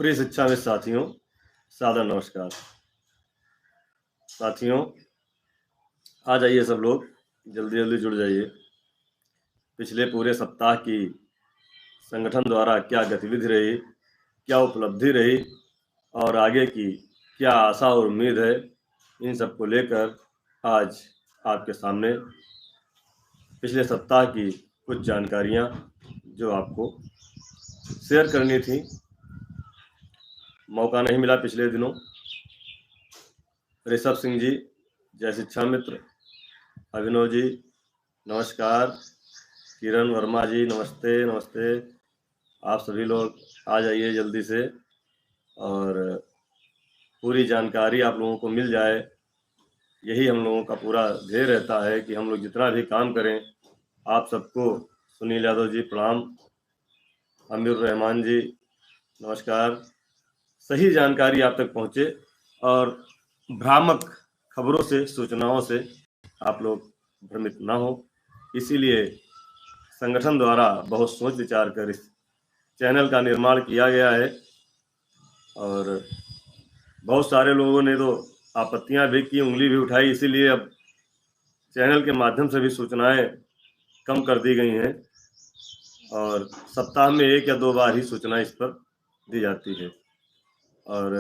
प्रिय शिक्षा में साथियों, सादर नमस्कार। साथियों, आ जाइए सब लोग, जल्दी जल्दी जुड़ जाइए। पिछले पूरे सप्ताह की संगठन द्वारा क्या गतिविधि रही, क्या उपलब्धि रही और आगे की क्या आशा और उम्मीद है, इन सब को लेकर आज आपके सामने पिछले सप्ताह की कुछ जानकारियां जो आपको शेयर करनी थी। मौका नहीं मिला पिछले दिनों। ऋषभ सिंह जी, जय शिक्षा मित्र। अभिनव जी नमस्कार। किरण वर्मा जी नमस्ते नमस्ते। आप सभी लोग आ जाइए जल्दी से और पूरी जानकारी आप लोगों को मिल जाए। यही हम लोगों का पूरा ध्येय रहता है कि हम लोग जितना भी काम करें आप सबको। सुनील यादव जी प्रणाम। अमीर रहमान जी नमस्कार। सही जानकारी आप तक पहुँचे और भ्रामक खबरों से, सूचनाओं से आप लोग भ्रमित ना हो, इसीलिए संगठन द्वारा बहुत सोच विचार कर इस चैनल का निर्माण किया गया है। और बहुत सारे लोगों ने तो आपत्तियां भी की, उंगली भी उठाई, इसीलिए अब चैनल के माध्यम से भी सूचनाएं कम कर दी गई हैं और सप्ताह में 1 या 2 बार ही सूचना इस पर दी जाती है। और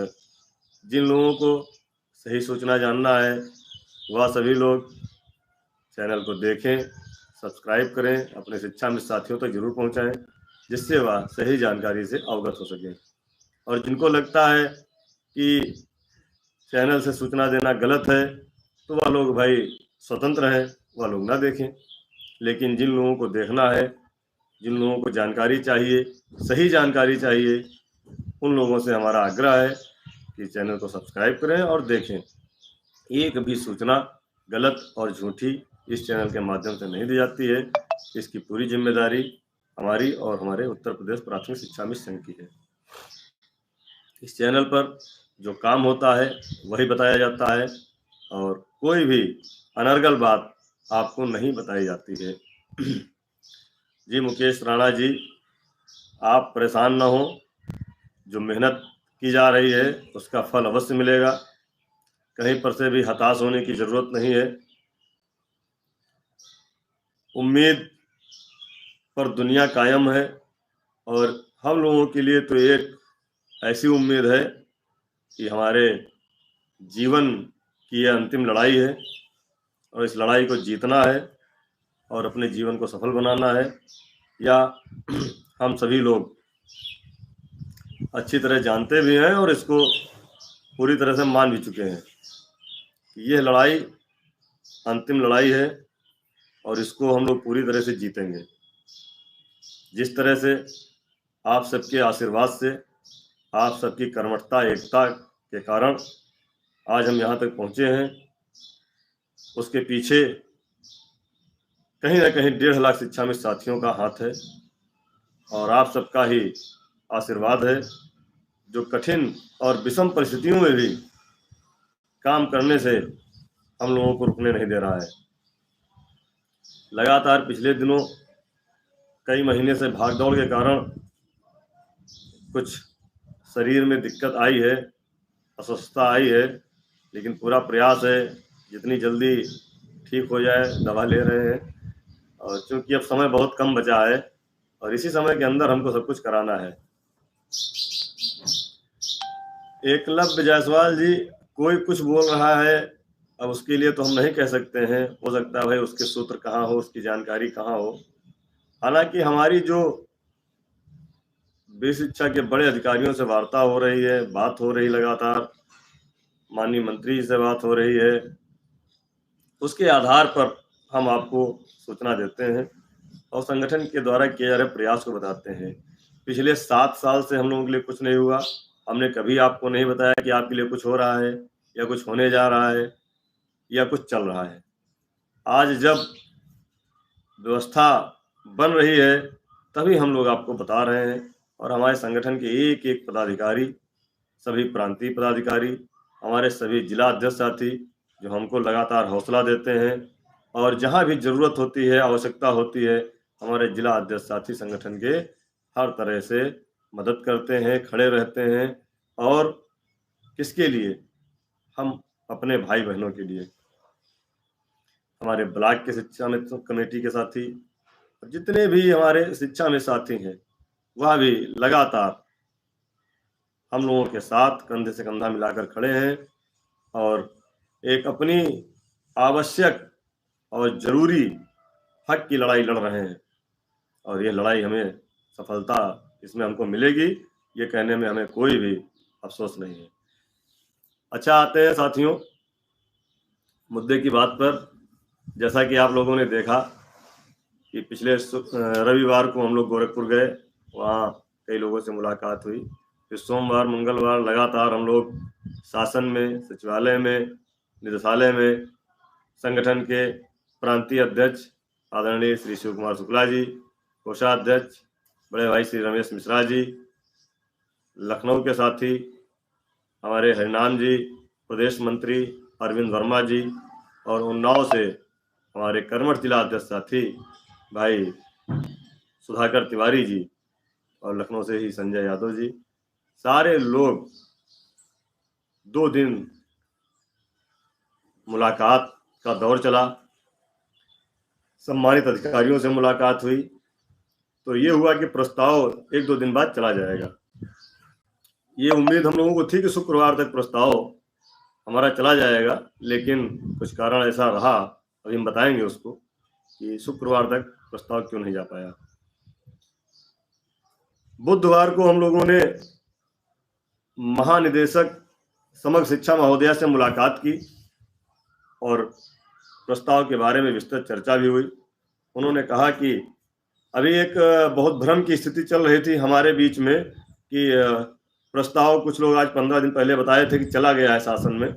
जिन लोगों को सही सूचना जानना है वह सभी लोग चैनल को देखें, सब्सक्राइब करें, अपने शिक्षा मित्र साथियों तक जरूर पहुंचाएं, जिससे वह सही जानकारी से अवगत हो सकें। और जिनको लगता है कि चैनल से सूचना देना गलत है तो वह लोग भाई स्वतंत्र हैं, वह लोग ना देखें। लेकिन जिन लोगों को देखना है, जिन लोगों को जानकारी चाहिए, सही जानकारी चाहिए, उन लोगों से हमारा आग्रह है कि चैनल को सब्सक्राइब करें और देखें। एक भी सूचना गलत और झूठी इस चैनल के माध्यम से नहीं दी जाती है। इसकी पूरी जिम्मेदारी हमारी और हमारे उत्तर प्रदेश प्राथमिक शिक्षा मित्र संघ की है। इस चैनल पर जो काम होता है वही बताया जाता है और कोई भी अनर्गल बात आपको नहीं बताई जाती है। जी मुकेश राणा जी, आप परेशान ना हो, जो मेहनत की जा रही है उसका फल अवश्य मिलेगा। कहीं पर से भी हताश होने की जरूरत नहीं है। उम्मीद पर दुनिया कायम है और हम लोगों के लिए तो एक ऐसी उम्मीद है कि हमारे जीवन की यह अंतिम लड़ाई है और इस लड़ाई को जीतना है और अपने जीवन को सफल बनाना है। या हम सभी लोग अच्छी तरह जानते भी हैं और इसको पूरी तरह से मान भी चुके हैं कि यह लड़ाई अंतिम लड़ाई है और इसको हम लोग पूरी तरह से जीतेंगे। जिस तरह से आप सबके आशीर्वाद से, आप सबकी कर्मठता एकता के कारण आज हम यहाँ तक पहुँचे हैं, उसके पीछे कहीं ना कहीं 1.5 लाख शिक्षा मित्र साथियों का हाथ है और आप सबका ही आशीर्वाद है, जो कठिन और विषम परिस्थितियों में भी काम करने से हम लोगों को रुकने नहीं दे रहा है। लगातार पिछले दिनों कई महीने से भागदौड़ के कारण कुछ शरीर में दिक्कत आई है, अस्वस्थता आई है, लेकिन पूरा प्रयास है जितनी जल्दी ठीक हो जाए। दवा ले रहे हैं और चूंकि अब समय बहुत कम बचा है और इसी समय के अंदर हमको सब कुछ कराना है। एकलव्य जायसवाल जी, कोई कुछ बोल रहा है, अब उसके लिए तो हम नहीं कह सकते हैं। हो सकता है भाई उसके सूत्र कहाँ हो, उसकी जानकारी कहाँ हो। हालांकि हमारी जो बेसिक शिक्षा के बड़े अधिकारियों से वार्ता हो रही है, बात हो रही लगातार, माननीय मंत्री से बात हो रही है, उसके आधार पर हम आपको सूचना देते हैं और संगठन के द्वारा किए जा रहे प्रयास को बताते हैं। पिछले 7 साल से हम लोगों के लिए कुछ नहीं हुआ। हमने कभी आपको नहीं बताया कि आपके लिए कुछ हो रहा है या कुछ होने जा रहा है या कुछ चल रहा है। आज जब व्यवस्था बन रही है तभी हम लोग आपको बता रहे हैं और हमारे संगठन के एक एक पदाधिकारी, सभी प्रांतीय पदाधिकारी, हमारे सभी जिला अध्यक्ष साथी जो हमको लगातार हौसला देते हैं और जहां भी जरूरत होती है, आवश्यकता होती है, हमारे जिला अध्यक्ष साथी संगठन के हर तरह से मदद करते हैं, खड़े रहते हैं। और किसके लिए? हम अपने भाई बहनों के लिए। हमारे ब्लॉक के शिक्षा मित्र कमेटी के साथी, जितने भी हमारे शिक्षा में साथी हैं, वह भी लगातार हम लोगों के साथ कंधे से कंधा मिलाकर खड़े हैं और एक अपनी आवश्यक और जरूरी हक की लड़ाई लड़ रहे हैं। और ये लड़ाई हमें सफलता इसमें हमको मिलेगी, ये कहने में हमें कोई भी अफसोस नहीं है। अच्छा, आते हैं साथियों मुद्दे की बात पर। जैसा कि आप लोगों ने देखा कि पिछले रविवार को हम लोग गोरखपुर गए, वहाँ कई लोगों से मुलाकात हुई। फिर सोमवार मंगलवार लगातार हम लोग शासन में, सचिवालय में, निदेशालय में संगठन के प्रांतीय अध्यक्ष आदरणीय श्री शिव कुमार शुक्ला जी, कोषाध्यक्ष बड़े भाई श्री रमेश मिश्रा जी, लखनऊ के साथी हमारे हरिनाम जी, प्रदेश मंत्री अरविंद वर्मा जी, और उन्नाव से हमारे कर्मठ जिला अध्यक्ष साथी भाई सुधाकर तिवारी जी, और लखनऊ से ही संजय यादव जी, सारे लोग 2 दिन मुलाकात का दौर चला। सम्मानित अधिकारियों से मुलाकात हुई, तो ये हुआ कि प्रस्ताव 1-2 दिन बाद चला जाएगा। ये उम्मीद हम लोगों को थी कि शुक्रवार तक प्रस्ताव हमारा चला जाएगा, लेकिन कुछ कारण ऐसा रहा, अभी हम बताएंगे उसको, कि शुक्रवार तक प्रस्ताव क्यों नहीं जा पाया। बुधवार को हम लोगों ने महानिदेशक समग्र शिक्षा महोदया से मुलाकात की और प्रस्ताव के बारे में विस्तृत चर्चा भी हुई। उन्होंने कहा कि अभी एक बहुत भ्रम की स्थिति चल रही थी हमारे बीच में कि प्रस्ताव कुछ लोग आज 15 दिन पहले बताए थे कि चला गया है शासन में।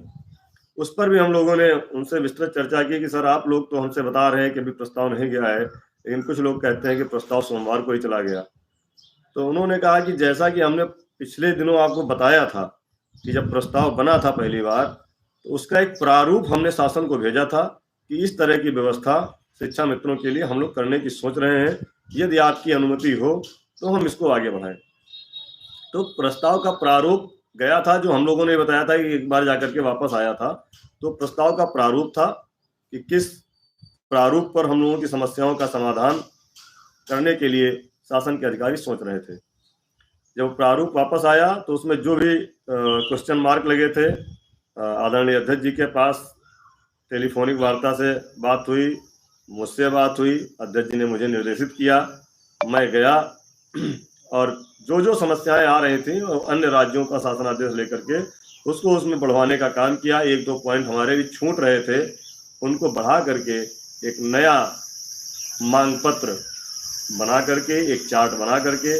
उस पर भी हम लोगों ने उनसे विस्तृत चर्चा की कि सर, आप लोग तो हमसे बता रहे हैं कि अभी प्रस्ताव नहीं गया है, लेकिन कुछ लोग कहते हैं कि प्रस्ताव सोमवार को ही चला गया। तो उन्होंने कहा कि जैसा कि हमने पिछले दिनों आपको बताया था कि जब प्रस्ताव बना था पहली बार, तो उसका एक प्रारूप हमने शासन को भेजा था कि इस तरह की व्यवस्था शिक्षा मित्रों के लिए हम लोग करने की सोच रहे हैं, यदि आपकी अनुमति हो तो हम इसको आगे बढ़ाएं। तो प्रस्ताव का प्रारूप गया था, जो हम लोगों ने बताया था कि एक बार जाकर के वापस आया था। तो प्रस्ताव का प्रारूप था कि किस प्रारूप पर हम लोगों की समस्याओं का समाधान करने के लिए शासन के अधिकारी सोच रहे थे। जब प्रारूप वापस आया तो उसमें जो भी क्वेश्चन मार्क लगे थे, आदरणीय अध्यक्ष जी के पास टेलीफोनिक वार्ता से बात हुई, मुझसे बात हुई, अध्यक्ष जी ने मुझे निर्देशित किया, मैं गया और जो जो समस्याएं आ रही थी अन्य राज्यों का शासनादेश लेकर के उसको उसमें बढ़वाने का काम किया। 1-2 पॉइंट हमारे भी छूट रहे थे, उनको बढ़ा करके एक नया मांग पत्र बना करके, एक चार्ट बना करके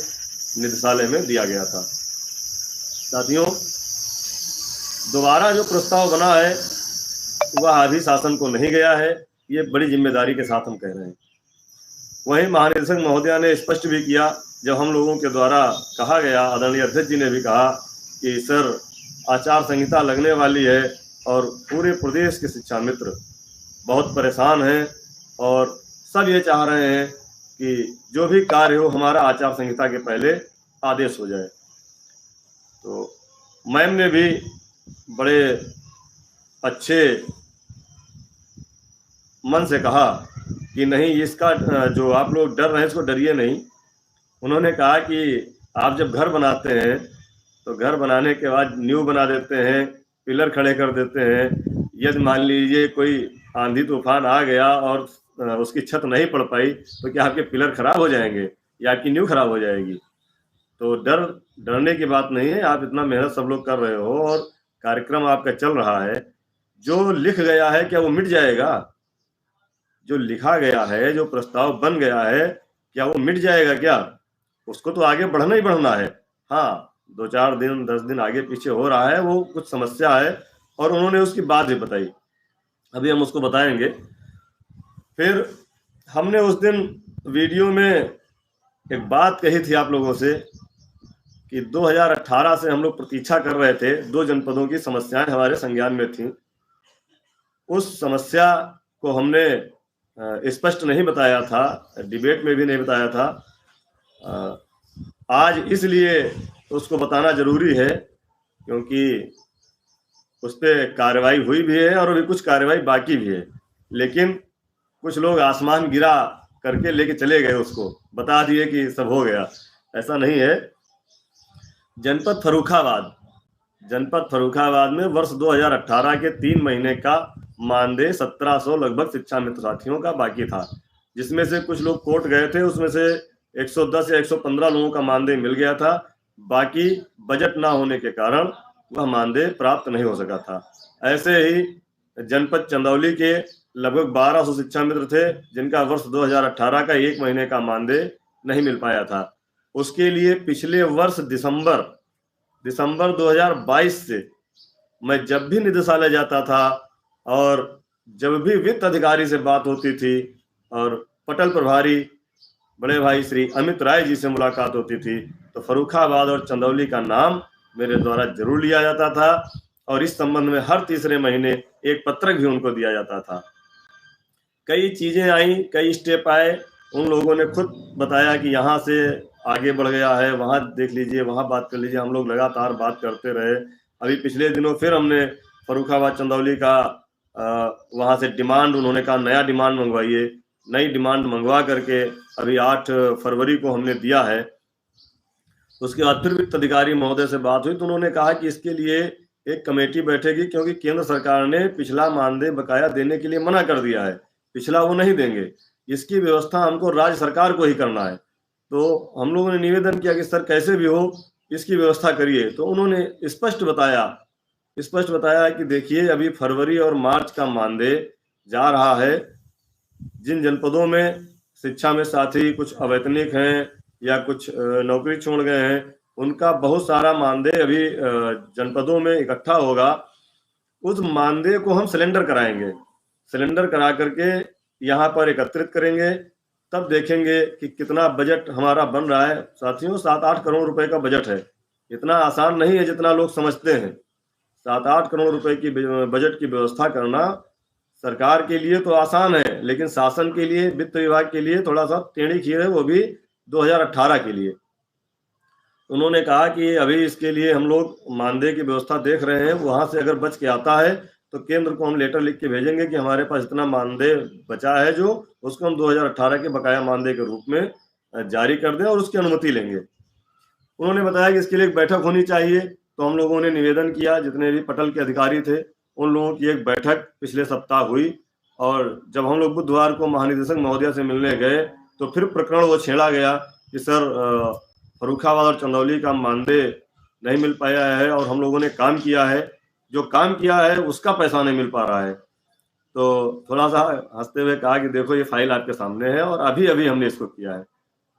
निदेशालय में दिया गया था। साथियों, दोबारा जो प्रस्ताव बना है वह अभी शासन को नहीं गया है, ये बड़ी जिम्मेदारी के साथ हम कह रहे हैं। वहीं महानिदेशक महोदया ने स्पष्ट भी किया, जब हम लोगों के द्वारा कहा गया, आदरणीय अध्यक्ष जी ने भी कहा कि सर, आचार संहिता लगने वाली है और पूरे प्रदेश के शिक्षा मित्र बहुत परेशान हैं और सब ये चाह रहे हैं कि जो भी कार्य हो हमारा आचार संहिता के पहले आदेश हो जाए। तो मैम ने भी बड़े अच्छे मन से कहा कि नहीं, इसका जो आप लोग डर रहे हैं इसको डरिए नहीं। उन्होंने कहा कि आप जब घर बनाते हैं तो घर बनाने के बाद नींव बना देते हैं, पिलर खड़े कर देते हैं। यदि मान लीजिए कोई आंधी तूफान आ गया और उसकी छत नहीं पड़ पाई तो क्या आपके पिलर खराब हो जाएंगे या आपकी नींव खराब हो जाएगी? तो डरने की बात नहीं है। आप इतना मेहनत सब लोग कर रहे हो और कार्यक्रम आपका चल रहा है, जो लिख गया है क्या वो मिट जाएगा? जो लिखा गया है, जो प्रस्ताव बन गया है, क्या वो मिट जाएगा क्या? उसको तो आगे बढ़ना ही बढ़ना है। हाँ, 2-4 दिन 10 दिन आगे पीछे हो रहा है, वो कुछ समस्या है और उन्होंने उसकी बात भी बताई, अभी हम उसको बताएंगे। फिर हमने उस दिन वीडियो में एक बात कही थी आप लोगों से कि 2018 से हम लोग प्रतीक्षा कर रहे थे, 2 जनपदों की समस्याएं हमारे संज्ञान में थी। उस समस्या को हमने स्पष्ट नहीं बताया था, डिबेट में भी नहीं बताया था, आज इसलिए उसको बताना जरूरी है क्योंकि उस पर कार्रवाई हुई भी है और अभी कुछ कार्रवाई बाकी भी है, लेकिन कुछ लोग आसमान गिरा करके लेके चले गए, उसको बता दिए कि सब हो गया। ऐसा नहीं है। जनपद फर्रुखाबाद में वर्ष 2018 के 3 महीने का मानदेय 1700 लगभग शिक्षा मित्र साथियों का बाकी था, जिसमें से कुछ लोग कोर्ट गए थे, उसमें से 110 या 115 लोगों का मानदेय मिल गया था। बाकी बजट ना होने के कारण वह मानदेय प्राप्त नहीं हो सका था। ऐसे ही जनपद चंदौली के लगभग 1200 शिक्षा मित्र थे जिनका वर्ष 2018 का 1 महीने का मानदेय नहीं मिल पाया था। उसके लिए पिछले वर्ष दिसंबर 2022 से मैं जब भी निदेशालय जाता था और जब भी वित्त अधिकारी से बात होती थी और पटल प्रभारी बड़े भाई श्री अमित राय जी से मुलाकात होती थी, तो फर्रुखाबाद और चंदौली का नाम मेरे द्वारा जरूर लिया जाता था और इस संबंध में हर तीसरे महीने एक पत्रक भी उनको दिया जाता था। कई चीजें आई, कई स्टेप आए, उन लोगों ने खुद बताया कि यहाँ से आगे बढ़ गया है, वहां देख लीजिए, वहां बात कर लीजिए। हम लोग लगातार बात करते रहे। अभी पिछले दिनों फिर हमने फर्रुखाबाद चंदौली का वहां से डिमांड, उन्होंने कहा नया डिमांड मंगवाइए। नई डिमांड मंगवा करके अभी 8 फरवरी को हमने दिया है। उसके बाद फिर वित्त अधिकारी महोदय से बात हुई तो उन्होंने कहा कि इसके लिए एक कमेटी बैठेगी, क्योंकि केंद्र सरकार ने पिछला मानदेय बकाया देने के लिए मना कर दिया है, पिछला वो नहीं देंगे, इसकी व्यवस्था हमको राज्य सरकार को ही करना है। तो हम लोगों ने निवेदन किया कि सर कैसे भी हो इसकी व्यवस्था करिए। तो उन्होंने स्पष्ट बताया कि देखिए अभी फरवरी और मार्च का मानदेय जा रहा है। जिन जनपदों में शिक्षा में साथी कुछ अवैतनिक हैं या कुछ नौकरी छोड़ गए हैं, उनका बहुत सारा मानदेय अभी जनपदों में इकट्ठा होगा। उस मानदेय को हम सिलेंडर कराएंगे, सिलेंडर करा करके यहाँ पर एकत्रित करेंगे, तब देखेंगे कि कितना बजट हमारा बन रहा है। साथियों 7-8 करोड़ रुपए का बजट है, इतना आसान नहीं है जितना लोग समझते हैं। 7-8 करोड़ रुपए की बजट की व्यवस्था करना सरकार के लिए तो आसान है, लेकिन शासन के लिए, वित्त विभाग के लिए थोड़ा सा टेढ़ी खीर है, वो भी 2018 के लिए। उन्होंने कहा कि अभी इसके लिए हम लोग मानदेय की व्यवस्था देख रहे हैं, वहां से अगर बच के आता है तो केंद्र को हम लेटर लिख के भेजेंगे कि हमारे पास इतना मानदेय बचा है, जो उसको हम 2018 के बकाया मानदेय के रूप में जारी कर दें और उसकी अनुमति लेंगे। उन्होंने बताया कि इसके लिए एक बैठक होनी चाहिए। तो हम लोगों ने निवेदन किया, जितने भी पटल के अधिकारी थे उन लोगों की एक बैठक पिछले सप्ताह हुई, और जब हम लोग बुधवार को महानिदेशक महोदय से मिलने गए तो फिर प्रकरण वो छेड़ा गया कि सर फर्रुखाबाद और चंदौली का मानदेय नहीं मिल पाया है और हम लोगों ने काम किया है, जो काम किया है उसका पैसा नहीं मिल पा रहा है। तो थोड़ा सा हंसते हुए कहा कि देखो ये फाइल आपके सामने है और अभी अभी हमने इसको किया है।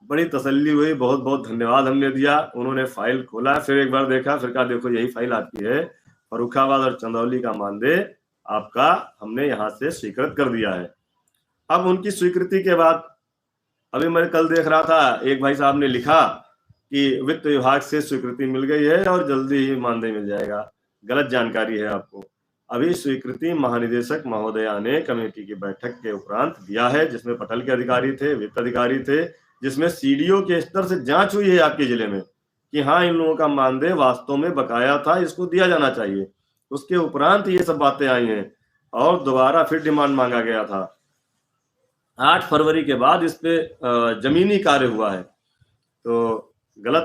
बड़ी तसल्ली हुई, बहुत बहुत धन्यवाद हमने दिया। उन्होंने फाइल खोला, फिर एक बार देखा, फिर कहा देखो यही फाइल आपकी है, फर्रुखाबाद और चंदौली का मानदेय आपका हमने यहाँ से स्वीकृत कर दिया है। अब उनकी स्वीकृति के बाद अभी मैं कल देख रहा था, एक भाई साहब ने लिखा कि वित्त विभाग से स्वीकृति मिल गई है और जल्दी ही मानदेय मिल जाएगा। गलत जानकारी है आपको। अभी स्वीकृति महानिदेशक महोदया ने कमेटी की बैठक के उपरांत दिया है, जिसमें पटल के अधिकारी थे, वित्त अधिकारी थे, जिसमें सीडीओ के स्तर से जांच हुई है आपके जिले में कि हाँ इन लोगों का मानदेय वास्तव में बकाया था, इसको दिया जाना चाहिए। उसके उपरांत ये सब बातें आई हैं और दोबारा फिर डिमांड मांगा गया था। 8 फरवरी के बाद इस पे जमीनी कार्य हुआ है। तो गलत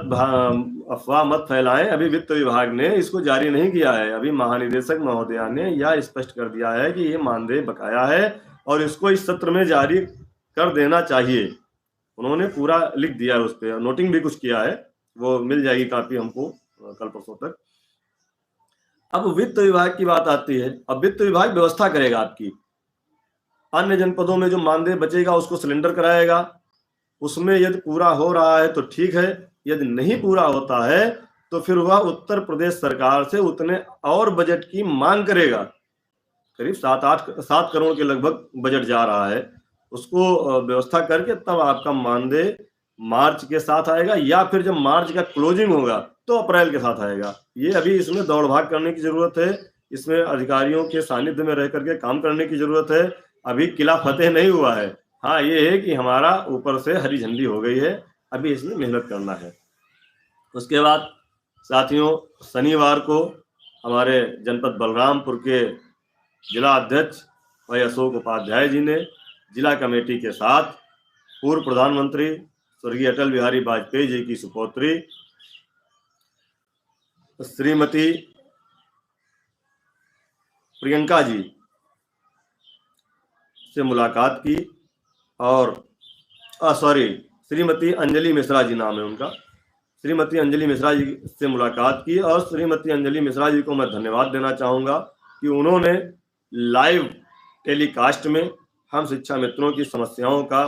अफवाह मत फैलाएं, अभी वित्त विभाग ने इसको जारी नहीं किया है। अभी महानिदेशक महोदया ने यह स्पष्ट कर दिया है कि ये मानदेय बकाया है और इसको इस सत्र में जारी कर देना चाहिए। उन्होंने पूरा लिख दिया है, उस पर नोटिंग भी कुछ किया है, वो मिल जाएगी कापी हमको कल परसों तक। अब वित्त विभाग की बात आती है। अब वित्त विभाग व्यवस्था करेगा आपकी, अन्य जनपदों में जो मानदेय बचेगा उसको सिलेंडर कराएगा, उसमें यदि पूरा हो रहा है तो ठीक है, यदि नहीं पूरा होता है तो फिर वह उत्तर प्रदेश सरकार से उतने और बजट की मांग करेगा। करीब 7 करोड़ के लगभग बजट जा रहा है, उसको व्यवस्था करके तब आपका मानदेय मार्च के साथ आएगा, या फिर जब मार्च का क्लोजिंग होगा तो अप्रैल के साथ आएगा। ये अभी इसमें दौड़ भाग करने की जरूरत है, इसमें अधिकारियों के सानिध्य में रह करके काम करने की जरूरत है। अभी किला फतेह नहीं हुआ है। हाँ ये है कि हमारा ऊपर से हरी झंडी हो गई है, अभी इसमें मेहनत करना है। उसके बाद साथियों, शनिवार को हमारे जनपद बलरामपुर के जिला अध्यक्ष भाई अशोक उपाध्याय जी ने जिला कमेटी के साथ पूर्व प्रधानमंत्री स्वर्गीय अटल बिहारी वाजपेयी जी की सुपुत्री श्रीमती प्रियंका जी से मुलाकात की और श्रीमती अंजलि मिश्रा जी नाम है उनका, श्रीमती अंजलि मिश्रा जी से मुलाकात की। और श्रीमती अंजलि मिश्रा जी को मैं धन्यवाद देना चाहूँगा कि उन्होंने लाइव टेलीकास्ट में हम शिक्षा मित्रों की समस्याओं का,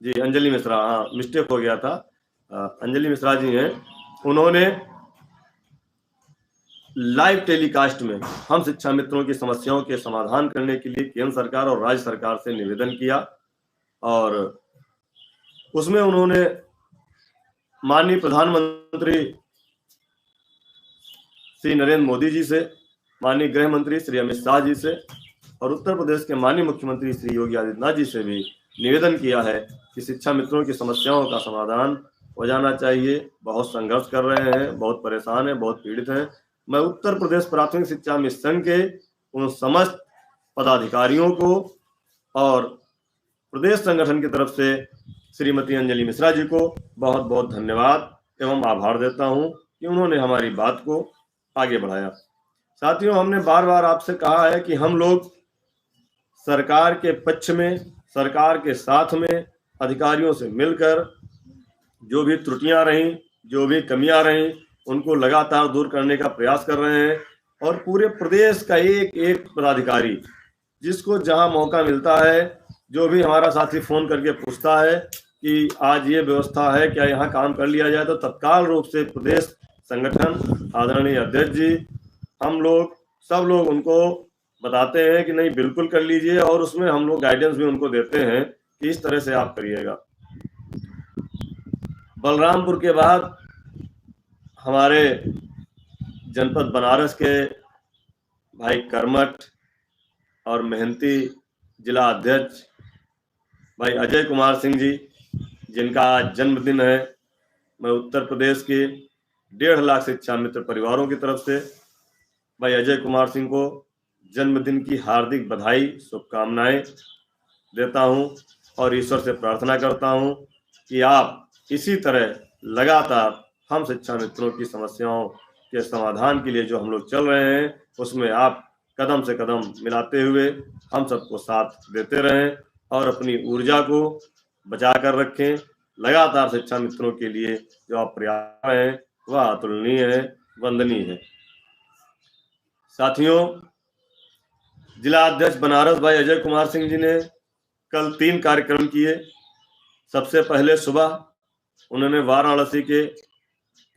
जी अंजलि मिश्रा, हाँ मिस्टेक हो गया था, अंजलि मिश्रा जी हैं, उन्होंने लाइव टेलीकास्ट में हम शिक्षा मित्रों की समस्याओं के समाधान करने के लिए केंद्र सरकार और राज्य सरकार से निवेदन किया और उसमें उन्होंने माननीय प्रधानमंत्री श्री नरेंद्र मोदी जी से, माननीय गृह मंत्री श्री अमित शाह जी से और उत्तर प्रदेश के माननीय मुख्यमंत्री श्री योगी आदित्यनाथ जी से भी निवेदन किया है कि शिक्षा मित्रों की समस्याओं का समाधान हो जाना चाहिए। बहुत संघर्ष कर रहे हैं, बहुत परेशान हैं, बहुत पीड़ित हैं। मैं उत्तर प्रदेश प्राथमिक शिक्षा मिशन के उन समस्त पदाधिकारियों को और प्रदेश संगठन की तरफ से श्रीमती अंजलि मिश्रा जी को बहुत बहुत धन्यवाद एवं आभार देता हूं कि उन्होंने हमारी बात को आगे बढ़ाया। साथियों, हमने बार बार आपसे कहा है कि हम लोग सरकार के पक्ष में, सरकार के साथ में अधिकारियों से मिलकर जो भी त्रुटियां रहीं, जो भी कमियां रहीं, उनको लगातार दूर करने का प्रयास कर रहे हैं। और पूरे प्रदेश का एक एक पदाधिकारी जिसको जहां मौका मिलता है, जो भी हमारा साथी फोन करके पूछता है कि आज ये व्यवस्था है, क्या यहाँ काम कर लिया जाए, तो तत्काल रूप से प्रदेश संगठन, आदरणीय अध्यक्ष जी, हम लोग सब लोग उनको बताते हैं कि नहीं बिल्कुल कर लीजिए और उसमें हम लोग गाइडेंस भी उनको देते हैं कि इस तरह से आप करिएगा। बलरामपुर के बाद हमारे जनपद बनारस के भाई कर्मठ और मेहनती जिला अध्यक्ष भाई अजय कुमार सिंह जी, जिनका आज जन्मदिन है, मैं उत्तर प्रदेश के 1.5 लाख शिक्षा मित्र परिवारों की तरफ से भाई अजय कुमार सिंह को जन्मदिन की हार्दिक बधाई, शुभकामनाएं देता हूं और ईश्वर से प्रार्थना करता हूं कि आप इसी तरह लगातार हम शिक्षा मित्रों की समस्याओं के समाधान के लिए जो हम लोग चल रहे हैं उसमें आप कदम से कदम मिलाते हुए हम सबको साथ देते रहें और अपनी ऊर्जा को बचा कर रखें। लगातार शिक्षा मित्रों के लिए जो आप प्रयास हैं वह अतुलनीय है, वंदनीय है। साथियों, जिला अध्यक्ष बनारस भाई अजय कुमार सिंह जी ने कल 3 कार्यक्रम किए। सबसे पहले सुबह उन्होंने वाराणसी के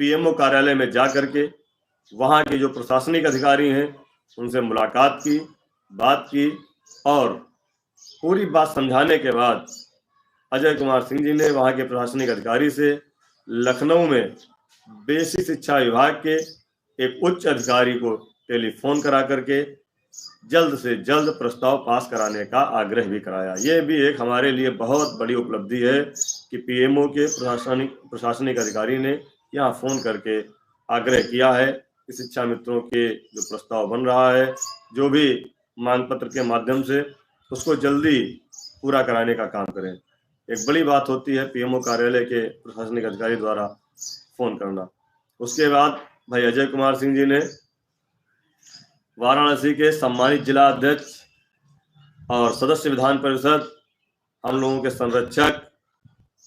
पीएमओ कार्यालय में जा करके वहां के जो प्रशासनिक अधिकारी हैं उनसे मुलाकात की, बात की और पूरी बात समझाने के बाद अजय कुमार सिंह जी ने वहां के प्रशासनिक अधिकारी से लखनऊ में बेसिक शिक्षा विभाग के एक उच्च अधिकारी को टेलीफोन करा करके जल्द से जल्द प्रस्ताव पास कराने का आग्रह भी कराया। ये भी एक हमारे लिए बहुत बड़ी उपलब्धि है कि पीएमओ के प्रशासनिक अधिकारी ने यहाँ फोन करके आग्रह किया है कि शिक्षा मित्रों के जो प्रस्ताव बन रहा है, जो भी मांग पत्र के माध्यम से, उसको जल्दी पूरा कराने का काम करें। एक बड़ी बात होती है पीएमओ कार्यालय के प्रशासनिक अधिकारी द्वारा फोन करना। उसके बाद भाई अजय कुमार सिंह जी ने वाराणसी के सम्मानित जिला अध्यक्ष और सदस्य विधान परिषद, हम लोगों के संरक्षक,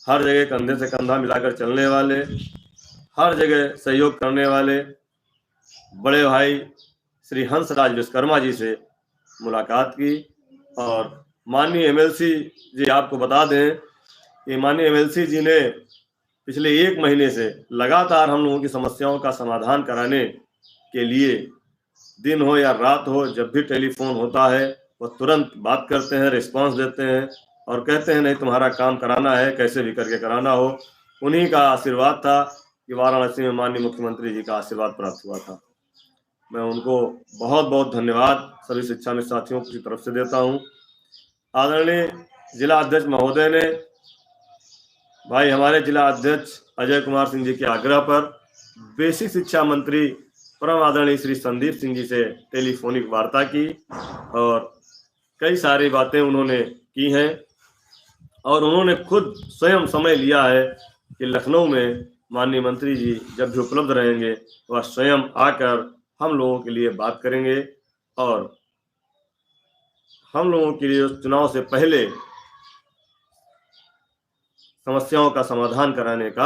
हर जगह कंधे से कंधा मिलाकर चलने वाले, हर जगह सहयोग करने वाले बड़े भाई श्री हंसराज विश्वकर्मा जी से मुलाकात की। और माननीय एमएलसी जी, आपको बता दें कि माननीय एमएलसी जी ने पिछले 1 महीने से लगातार हम लोगों की समस्याओं का समाधान कराने के लिए दिन हो या रात हो, जब भी टेलीफोन होता है वो तुरंत बात करते हैं, रिस्पांस देते हैं और कहते हैं नहीं तुम्हारा काम कराना है, कैसे भी करके कराना हो। उन्हीं का आशीर्वाद था कि वाराणसी में माननीय मुख्यमंत्री जी का आशीर्वाद प्राप्त हुआ था। मैं उनको बहुत बहुत धन्यवाद सभी शिक्षा मित्र साथियों की तरफ से देता हूं। आदरणीय जिला अध्यक्ष महोदय ने, भाई हमारे जिला अध्यक्ष अजय कुमार सिंह जी के आग्रह पर बेसिक शिक्षा मंत्री परम आदरणीय श्री संदीप सिंह जी से टेलीफोनिक वार्ता की और कई सारी बातें उन्होंने की हैं और उन्होंने खुद स्वयं समय लिया है कि लखनऊ में माननीय मंत्री जी जब भी उपलब्ध रहेंगे वह स्वयं आकर हम लोगों के लिए बात करेंगे और हम लोगों के लिए चुनाव से पहले समस्याओं का समाधान कराने का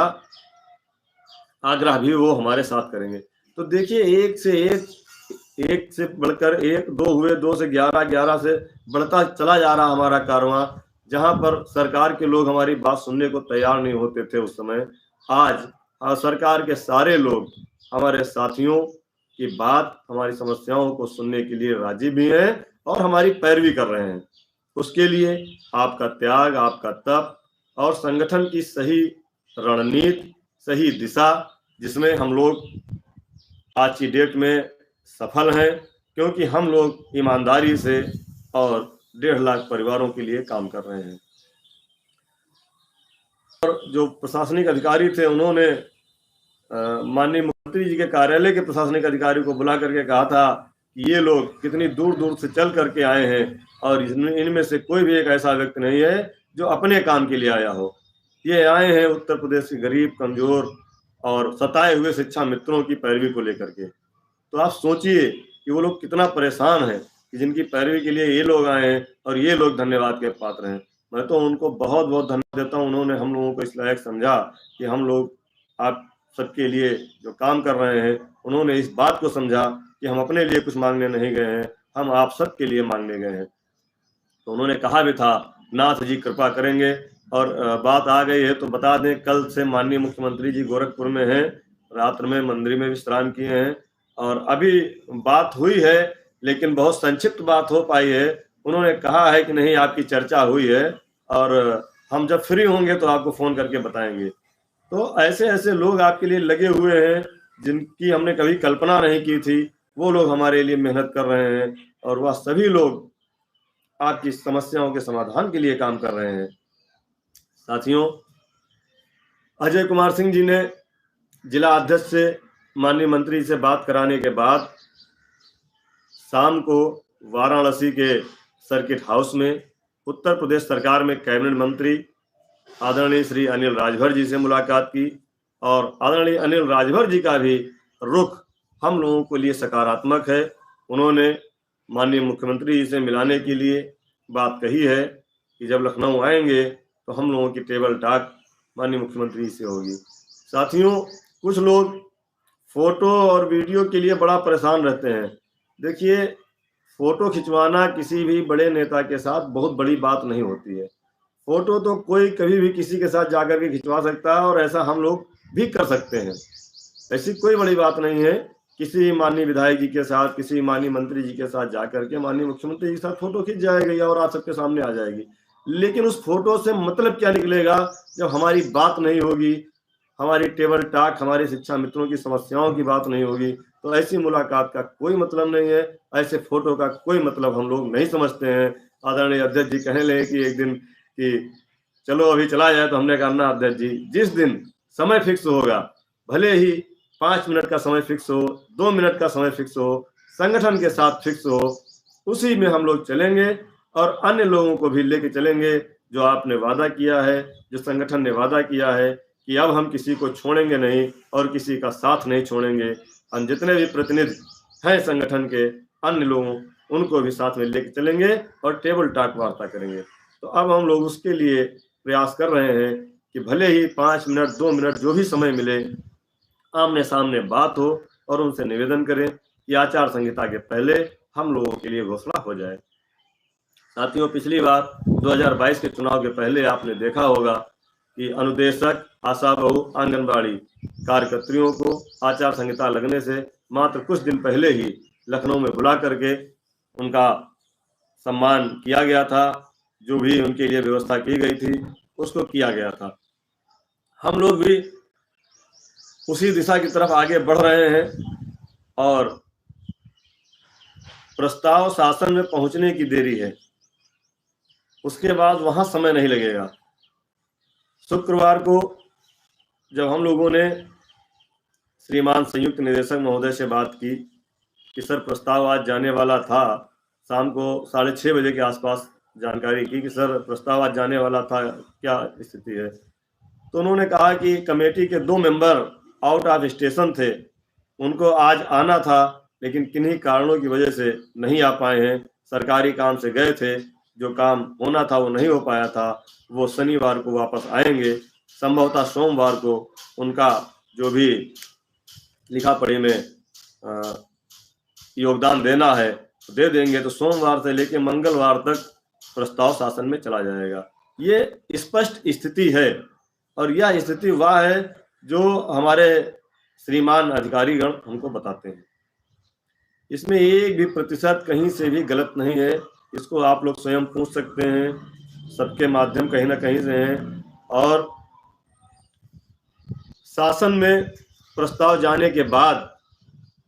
आग्रह भी वो हमारे साथ करेंगे। तो देखिए, एक से बढ़कर एक, 2 हुए, 2 से 11, 11 से बढ़ता चला जा रहा हमारा कारवां। जहां पर सरकार के लोग हमारी बात सुनने को तैयार नहीं होते थे उस समय, आज सरकार के सारे लोग हमारे साथियों की बात, हमारी समस्याओं को सुनने के लिए राजी भी हैं और हमारी पैरवी कर रहे हैं। उसके लिए आपका त्याग, आपका तप और संगठन की सही रणनीति, सही दिशा, जिसमें हम लोग आज की डेट में सफल हैं, क्योंकि हम लोग ईमानदारी से और 1.5 लाख परिवारों के लिए काम कर रहे हैं। और जो प्रशासनिक अधिकारी थे उन्होंने माननीय मुख्यमंत्री जी के कार्यालय के प्रशासनिक अधिकारी को बुला करके कहा था कि ये लोग कितनी दूर दूर से चल करके आए हैं और इनमें से कोई भी एक ऐसा व्यक्ति नहीं है जो अपने काम के लिए आया हो। ये आए हैं उत्तर प्रदेश के गरीब, कमजोर और सताए हुए शिक्षा मित्रों की पैरवी को लेकर के। तो आप सोचिए कि वो लोग कितना परेशान हैं कि जिनकी पैरवी के लिए ये लोग आए हैं और ये लोग धन्यवाद के पात्र हैं। मैं तो उनको बहुत बहुत धन्यवाद देता हूँ। उन्होंने हम लोगों को इस लायक समझा कि हम लोग आप सबके लिए जो काम कर रहे हैं, उन्होंने इस बात को समझा कि हम अपने लिए कुछ मांगने नहीं गए हैं, हम आप सबके लिए मांगने गए हैं। तो उन्होंने कहा भी था, नाथ जी कृपा करेंगे। और बात आ गई है तो बता दें, कल से माननीय मुख्यमंत्री जी गोरखपुर में हैं, रात्र में मंदिर में विश्राम किए हैं और अभी बात हुई है लेकिन बहुत संक्षिप्त बात हो पाई है। उन्होंने कहा है कि नहीं, आपकी चर्चा हुई है और हम जब फ्री होंगे तो आपको फोन करके बताएंगे। तो ऐसे ऐसे लोग आपके लिए लगे हुए हैं जिनकी हमने कभी कल्पना नहीं की थी, वो लोग हमारे लिए मेहनत कर रहे हैं और वह सभी लोग आपकी समस्याओं के समाधान के लिए काम कर रहे हैं। साथियों, अजय कुमार सिंह जी ने जिला अध्यक्ष से माननीय मंत्री से बात कराने के बाद शाम को वाराणसी के सर्किट हाउस में उत्तर प्रदेश सरकार में कैबिनेट मंत्री आदरणीय श्री अनिल राजभर जी से मुलाकात की और आदरणीय अनिल राजभर जी का भी रुख हम लोगों के लिए सकारात्मक है। उन्होंने माननीय मुख्यमंत्री जी से मिलाने के लिए बात कही है कि जब लखनऊ आएंगे तो हम लोगों की टेबल टॉक माननीय मुख्यमंत्री जी से होगी। साथियों, कुछ लोग फोटो और वीडियो के लिए बड़ा परेशान रहते हैं। देखिए, फोटो खिंचवाना किसी भी बड़े नेता के साथ बहुत बड़ी बात नहीं होती है। फोटो तो कोई कभी भी किसी के साथ जाकर के खिंचवा सकता है और ऐसा हम लोग भी कर सकते हैं, ऐसी कोई बड़ी बात नहीं है। किसी माननीय विधायक जी के साथ, किसी माननीय मंत्री जी के साथ जाकर के माननीय मुख्यमंत्री जी के साथ फोटो खिंच जाएगी और आप सबके सामने आ जाएगी। लेकिन उस फोटो से मतलब क्या निकलेगा जब हमारी बात नहीं होगी, हमारी टेबल टॉक, हमारे शिक्षा मित्रों की समस्याओं की बात नहीं होगी। तो ऐसी मुलाकात का कोई मतलब नहीं है, ऐसे फोटो का कोई मतलब हम लोग नहीं समझते हैं। आदरणीय अध्यक्ष जी कहने लगे कि एक दिन कि चलो अभी चला जाए, तो हमने कहा ना अध्यक्ष जी, जिस दिन समय फिक्स होगा, भले ही 5 मिनट का समय फिक्स हो, 2 मिनट का समय फिक्स हो, संगठन के साथ फिक्स हो, उसी में हम लोग चलेंगे और अन्य लोगों को भी लेके चलेंगे। जो आपने वादा किया है, जो संगठन ने वादा किया है कि अब हम किसी को छोड़ेंगे नहीं और किसी का साथ नहीं छोड़ेंगे। हम जितने भी प्रतिनिधि हैं संगठन के, अन्य लोगों, उनको भी साथ में लेके चलेंगे और टेबल टॉक वार्ता करेंगे। तो अब हम लोग उसके लिए प्रयास कर रहे हैं कि भले ही 5 मिनट, 2 मिनट, जो भी समय मिले, आमने सामने बात हो और उनसे निवेदन करें कि आचार संहिता के पहले हम लोगों के लिए घोषणा हो जाए। साथियों, पिछली बार 2022 के चुनाव के पहले आपने देखा होगा कि अनुदेशक, आशा बहू, आंगनबाड़ी कार्यकर्तियों को आचार संहिता लगने से मात्र कुछ दिन पहले ही लखनऊ में बुला करके उनका सम्मान किया गया था। जो भी उनके लिए व्यवस्था की गई थी उसको किया गया था। हम लोग भी उसी दिशा की तरफ आगे बढ़ रहे हैं और प्रस्ताव शासन में पहुंचने की देरी है, उसके बाद वहां समय नहीं लगेगा। शुक्रवार को जब हम लोगों ने श्रीमान संयुक्त निदेशक महोदय से बात की कि सर प्रस्ताव आज जाने वाला था, शाम को 6:30 बजे के आसपास जानकारी की कि सर प्रस्ताव आज जाने वाला था, क्या स्थिति है। तो उन्होंने कहा कि कमेटी के 2 मेंबर आउट ऑफ स्टेशन थे, उनको आज आना था लेकिन किन्हीं कारणों की वजह से नहीं आ पाए हैं। सरकारी काम से गए थे, जो काम होना था वो नहीं हो पाया था। वो शनिवार को वापस आएंगे, संभवतः सोमवार को उनका जो भी लिखा पढ़ी में योगदान देना है दे देंगे, तो सोमवार से लेकर मंगलवार तक प्रस्ताव शासन में चला जाएगा। ये स्पष्ट स्थिति है और यह स्थिति वह है जो हमारे श्रीमान अधिकारीगण हमको बताते हैं। इसमें एक भी प्रतिशत कहीं से भी गलत नहीं है। इसको आप लोग स्वयं पूछ सकते हैं, सबके माध्यम कहीं ना कहीं से हैं। और शासन में प्रस्ताव जाने के बाद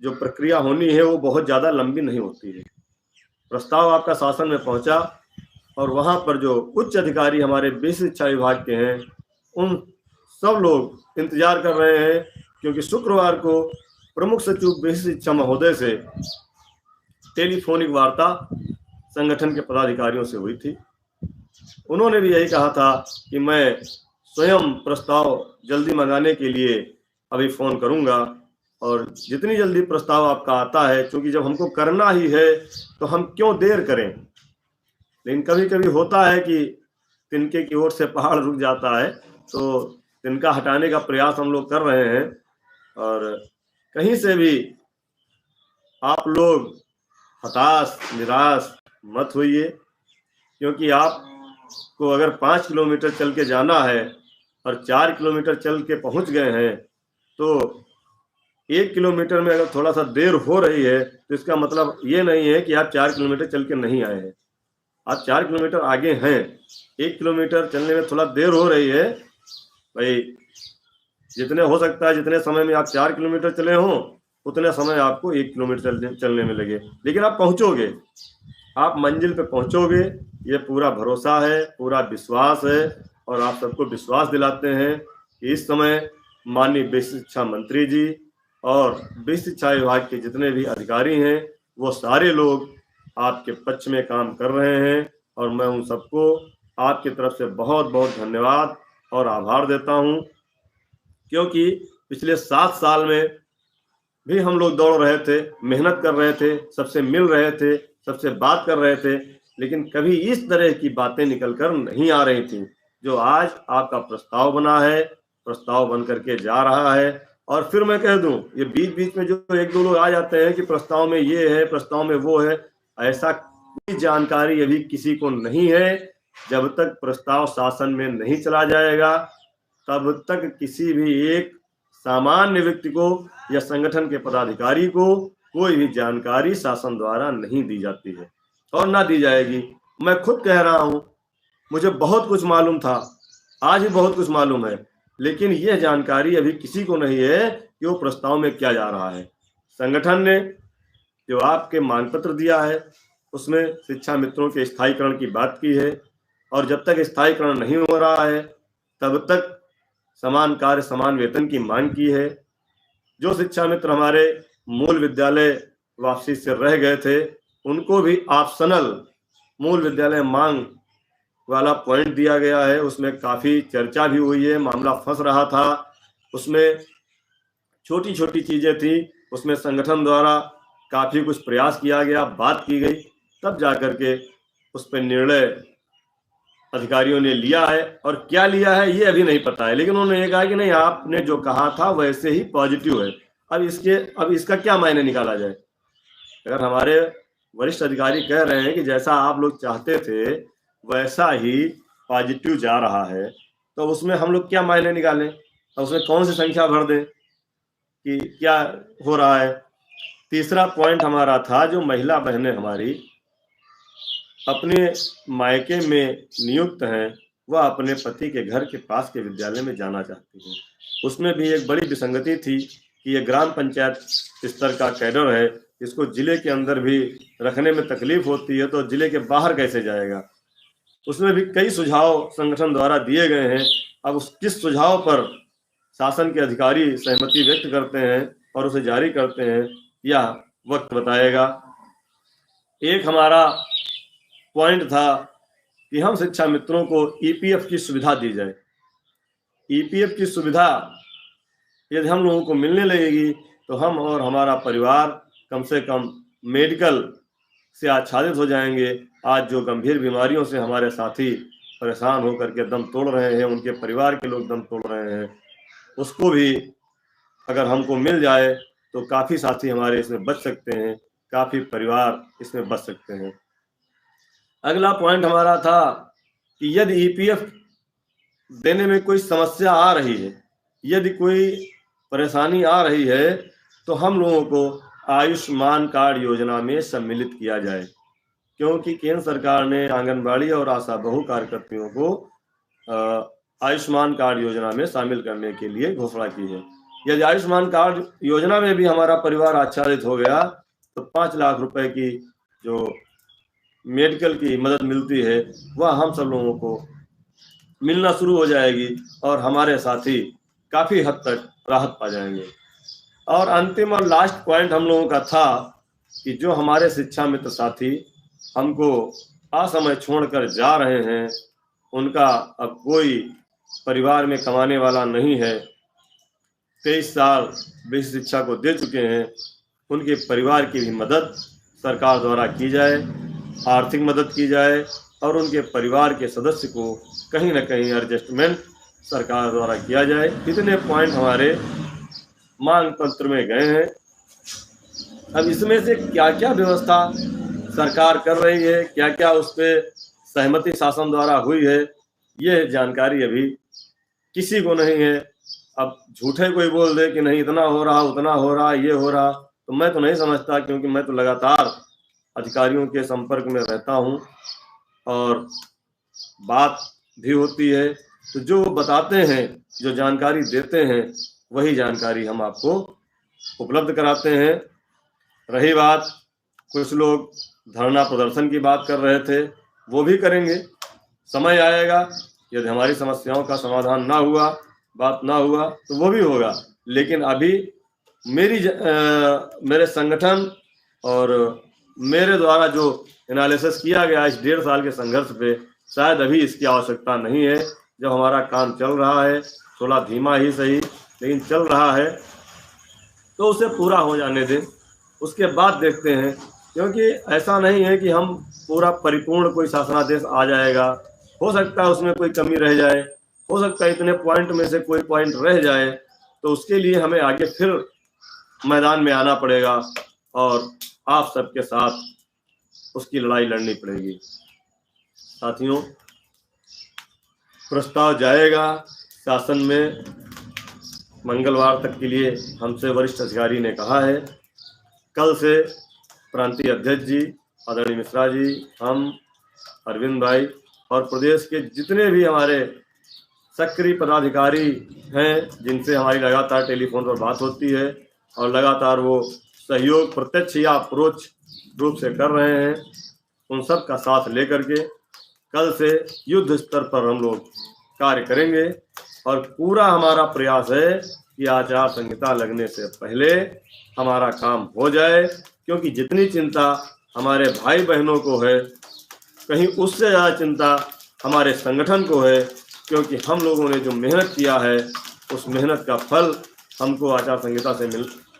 जो प्रक्रिया होनी है वो बहुत ज़्यादा लंबी नहीं होती है। प्रस्ताव आपका शासन में पहुंचा और वहां पर जो उच्च अधिकारी हमारे बेसिक शिक्षा विभाग के हैं, उन सब लोग इंतजार कर रहे हैं, क्योंकि शुक्रवार को प्रमुख सचिव बेसिक शिक्षा महोदय से टेलीफोनिक वार्ता संगठन के पदाधिकारियों से हुई थी। उन्होंने भी यही कहा था कि मैं स्वयं प्रस्ताव जल्दी मंगाने के लिए अभी फ़ोन करूंगा और जितनी जल्दी प्रस्ताव आपका आता है, क्योंकि जब हमको करना ही है तो हम क्यों देर करें। लेकिन कभी कभी होता है कि तिनके की ओर से पहाड़ रुक जाता है, तो तिनका हटाने का प्रयास हम लोग कर रहे हैं। और कहीं से भी आप लोग हताश निराश मत होइए, क्योंकि आपको अगर 5 किलोमीटर चल के जाना है और 4 किलोमीटर चल के पहुंच गए हैं, तो 1 किलोमीटर में अगर थोड़ा सा देर हो रही है तो इसका मतलब ये नहीं है कि आप 4 किलोमीटर चल के नहीं आए हैं। आप 4 किलोमीटर आगे हैं, 1 किलोमीटर चलने में थोड़ा देर हो रही है भाई। जितने हो सकता है, जितने समय में आप 4 किलोमीटर चले हों उतने समय आपको 1 किलोमीटर चलने में लगे, लेकिन आप पहुंचोगे, आप मंजिल पे पहुंचोगे, ये पूरा भरोसा है, पूरा विश्वास है। और आप सबको विश्वास दिलाते हैं कि इस समय माननीय बेसिक शिक्षा मंत्री जी और बेसिक शिक्षा विभाग के जितने भी अधिकारी हैं, वो सारे लोग आपके पक्ष में काम कर रहे हैं। और मैं उन सबको आपकी तरफ से बहुत बहुत धन्यवाद और आभार देता हूं, क्योंकि पिछले 7 साल में भी हम लोग दौड़ रहे थे, मेहनत कर रहे थे, सबसे मिल रहे थे, सबसे बात कर रहे थे, लेकिन कभी इस तरह की बातें निकल कर नहीं आ रही थी जो आज आपका प्रस्ताव बना है, प्रस्ताव बन करके जा रहा है। और फिर मैं कह दूं, ये बीच बीच में जो 1-2 लोग आ जाते हैं कि प्रस्ताव में ये है, प्रस्ताव में वो है, ऐसा कोई जानकारी अभी किसी को नहीं है। जब तक प्रस्ताव शासन में नहीं चला जाएगा तब तक किसी भी एक सामान्य व्यक्ति को या संगठन के पदाधिकारी को कोई भी जानकारी शासन द्वारा नहीं दी जाती है और ना दी जाएगी। मैं खुद कह रहा हूं, मुझे बहुत कुछ मालूम था, आज भी बहुत कुछ मालूम है, लेकिन यह जानकारी अभी किसी को नहीं है कि वो प्रस्ताव में क्या जा रहा है। संगठन ने जो आपके मांग पत्र दिया है उसमें शिक्षा मित्रों के स्थायीकरण की बात की है, और जब तक स्थायीकरण नहीं हो रहा है तब तक समान कार्य समान वेतन की मांग की है। जो शिक्षा मित्र हमारे मूल विद्यालय वापसी से रह गए थे उनको भी ऑप्शनल मूल विद्यालय मांग वाला पॉइंट दिया गया है। उसमें काफ़ी चर्चा भी हुई है, मामला फंस रहा था, उसमें छोटी छोटी चीज़ें थी, उसमें संगठन द्वारा काफ़ी कुछ प्रयास किया गया, बात की गई, तब जाकर के उस पर निर्णय अधिकारियों ने लिया है। और क्या लिया है ये अभी नहीं पता है, लेकिन उन्होंने ये कहा कि नहीं, आपने जो कहा था वैसे ही पॉजिटिव है। अब इसका क्या मायने निकाला जाए। अगर हमारे वरिष्ठ अधिकारी कह रहे हैं कि जैसा आप लोग चाहते थे वैसा ही पॉजिटिव जा रहा है, तो उसमें हम लोग क्या मायने निकालें और उसमें कौन सी संख्या भर दें कि क्या हो रहा है। तीसरा पॉइंट हमारा था, जो महिला बहनें हमारी अपने मायके में नियुक्त हैं वह अपने पति के घर के पास के विद्यालय में जाना चाहती हैं। उसमें भी एक बड़ी विसंगति थी कि ये ग्राम पंचायत स्तर का कैडर है, इसको जिले के अंदर भी रखने में तकलीफ होती है, तो जिले के बाहर कैसे जाएगा। उसमें भी कई सुझाव संगठन द्वारा दिए गए हैं। अब उस किस सुझाव पर शासन के अधिकारी सहमति व्यक्त करते हैं और उसे जारी करते हैं, यह वक्त बताएगा। एक हमारा पॉइंट था कि हम शिक्षा मित्रों को ईपीएफ की सुविधा दी जाए। ईपीएफ की सुविधा यदि हम लोगों को मिलने लगेगी तो हम और हमारा परिवार कम से कम मेडिकल से आच्छादित हो जाएंगे। आज जो गंभीर बीमारियों से हमारे साथी परेशान होकर के दम तोड़ रहे हैं, उनके परिवार के लोग दम तोड़ रहे हैं, उसको भी अगर हमको मिल जाए तो काफ़ी साथी हमारे इसमें बच सकते हैं, काफ़ी परिवार इसमें बच सकते हैं। अगला पॉइंट हमारा था कि यदि ईपीएफ देने में कोई समस्या आ रही है, यदि कोई परेशानी आ रही है, तो हम लोगों को आयुष्मान कार्ड योजना में सम्मिलित किया जाए, क्योंकि केंद्र सरकार ने आंगनबाड़ी और आशा बहु कार्यकर्तियों को आयुष्मान कार्ड योजना में शामिल करने के लिए घोषणा की है। यदि आयुष्मान कार्ड योजना में भी हमारा परिवार आच्छादित हो गया तो 5 लाख रुपए की जो मेडिकल की मदद मिलती है वह हम सब लोगों को मिलना शुरू हो जाएगी और हमारे साथी काफ़ी हद तक राहत पा जाएंगे। और अंतिम और लास्ट पॉइंट हम लोगों का था कि जो हमारे शिक्षा मित्र साथी हमको असमय छोड़कर जा रहे हैं, उनका अब कोई परिवार में कमाने वाला नहीं है, 23 साल बेसिक शिक्षा को दे चुके हैं, उनके परिवार की भी मदद सरकार द्वारा की जाए, आर्थिक मदद की जाए और उनके परिवार के सदस्य को कहीं ना कहीं एडजस्टमेंट सरकार द्वारा किया जाए। इतने पॉइंट हमारे मांग पत्र में गए हैं। अब इसमें से क्या क्या व्यवस्था सरकार कर रही है, क्या क्या उस पर सहमति शासन द्वारा हुई है, ये जानकारी अभी किसी को नहीं है। अब झूठे कोई बोल दे कि नहीं इतना हो रहा, उतना हो रहा, ये हो रहा, तो मैं तो नहीं समझता, क्योंकि मैं तो लगातार अधिकारियों के संपर्क में रहता हूँ और बात भी होती है। तो जो बताते हैं, जो जानकारी देते हैं, वही जानकारी हम आपको उपलब्ध कराते हैं। रही बात, कुछ लोग धरना प्रदर्शन की बात कर रहे थे, वो भी करेंगे। समय आएगा, यदि हमारी समस्याओं का समाधान ना हुआ, बात ना हुआ, तो वो भी होगा। लेकिन अभी मेरे संगठन और मेरे द्वारा जो एनालिसिस किया गया इस 1.5 साल के संघर्ष पे, शायद अभी इसकी आवश्यकता नहीं है। जब हमारा काम चल रहा है, थोड़ा धीमा ही सही लेकिन चल रहा है, तो उसे पूरा हो जाने दें, उसके बाद देखते हैं। क्योंकि ऐसा नहीं है कि हम पूरा परिपूर्ण कोई शासनादेश आ जाएगा, हो सकता है उसमें कोई कमी रह जाए, हो सकता है इतने पॉइंट में से कोई पॉइंट रह जाए, तो उसके लिए हमें आगे फिर मैदान में आना पड़ेगा और आप सबके साथ उसकी लड़ाई लड़नी पड़ेगी। साथियों, प्रस्ताव जाएगा शासन में मंगलवार तक के लिए, हमसे वरिष्ठ अधिकारी ने कहा है। कल से प्रांतीय अध्यक्ष जी, आदरणीय मिश्रा जी, हम, अरविंद भाई और प्रदेश के जितने भी हमारे सक्रिय पदाधिकारी हैं, जिनसे हमारी लगातार टेलीफोन पर बात होती है और लगातार वो सहयोग प्रत्यक्ष या अप्रोच रूप से कर रहे हैं, उन सब का साथ लेकर के कल से युद्ध स्तर पर हम लोग कार्य करेंगे। और पूरा हमारा प्रयास है कि आचार संहिता लगने से पहले हमारा काम हो जाए, क्योंकि जितनी चिंता हमारे भाई बहनों को है, कहीं उससे ज़्यादा चिंता हमारे संगठन को है, क्योंकि हम लोगों ने जो मेहनत किया है उस मेहनत का फल हमको आचार संहिता से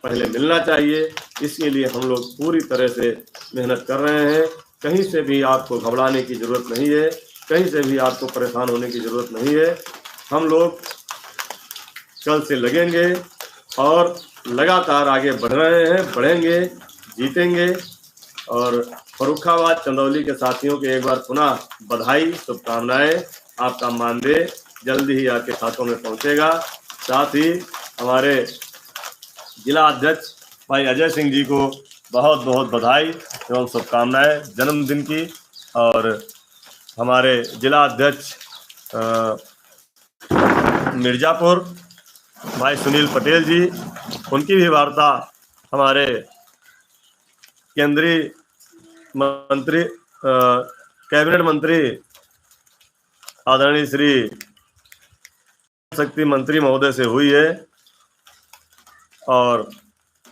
पहले मिलना चाहिए। इसके लिए हम लोग पूरी तरह से मेहनत कर रहे हैं। कहीं से भी आपको घबराने की ज़रूरत नहीं है, कहीं से भी आपको परेशान होने की ज़रूरत नहीं है। हम लोग कल से लगेंगे और लगातार आगे बढ़ रहे हैं, बढ़ेंगे, जीतेंगे। और फर्रुखाबाद चंदौली के साथियों के एक बार पुनः बधाई, शुभकामनाएं। आपका मानदेय जल्दी ही आपके खातों में पहुंचेगा। साथ ही हमारे जिला अध्यक्ष भाई अजय सिंह जी को बहुत बहुत बधाई एवं शुभकामनाएं जन्मदिन की। और हमारे जिला अध्यक्ष मिर्जापुर भाई सुनील पटेल जी, उनकी भी वार्ता हमारे केंद्रीय मंत्री, कैबिनेट मंत्री आदरणीय श्री शक्ति मंत्री महोदय से हुई है और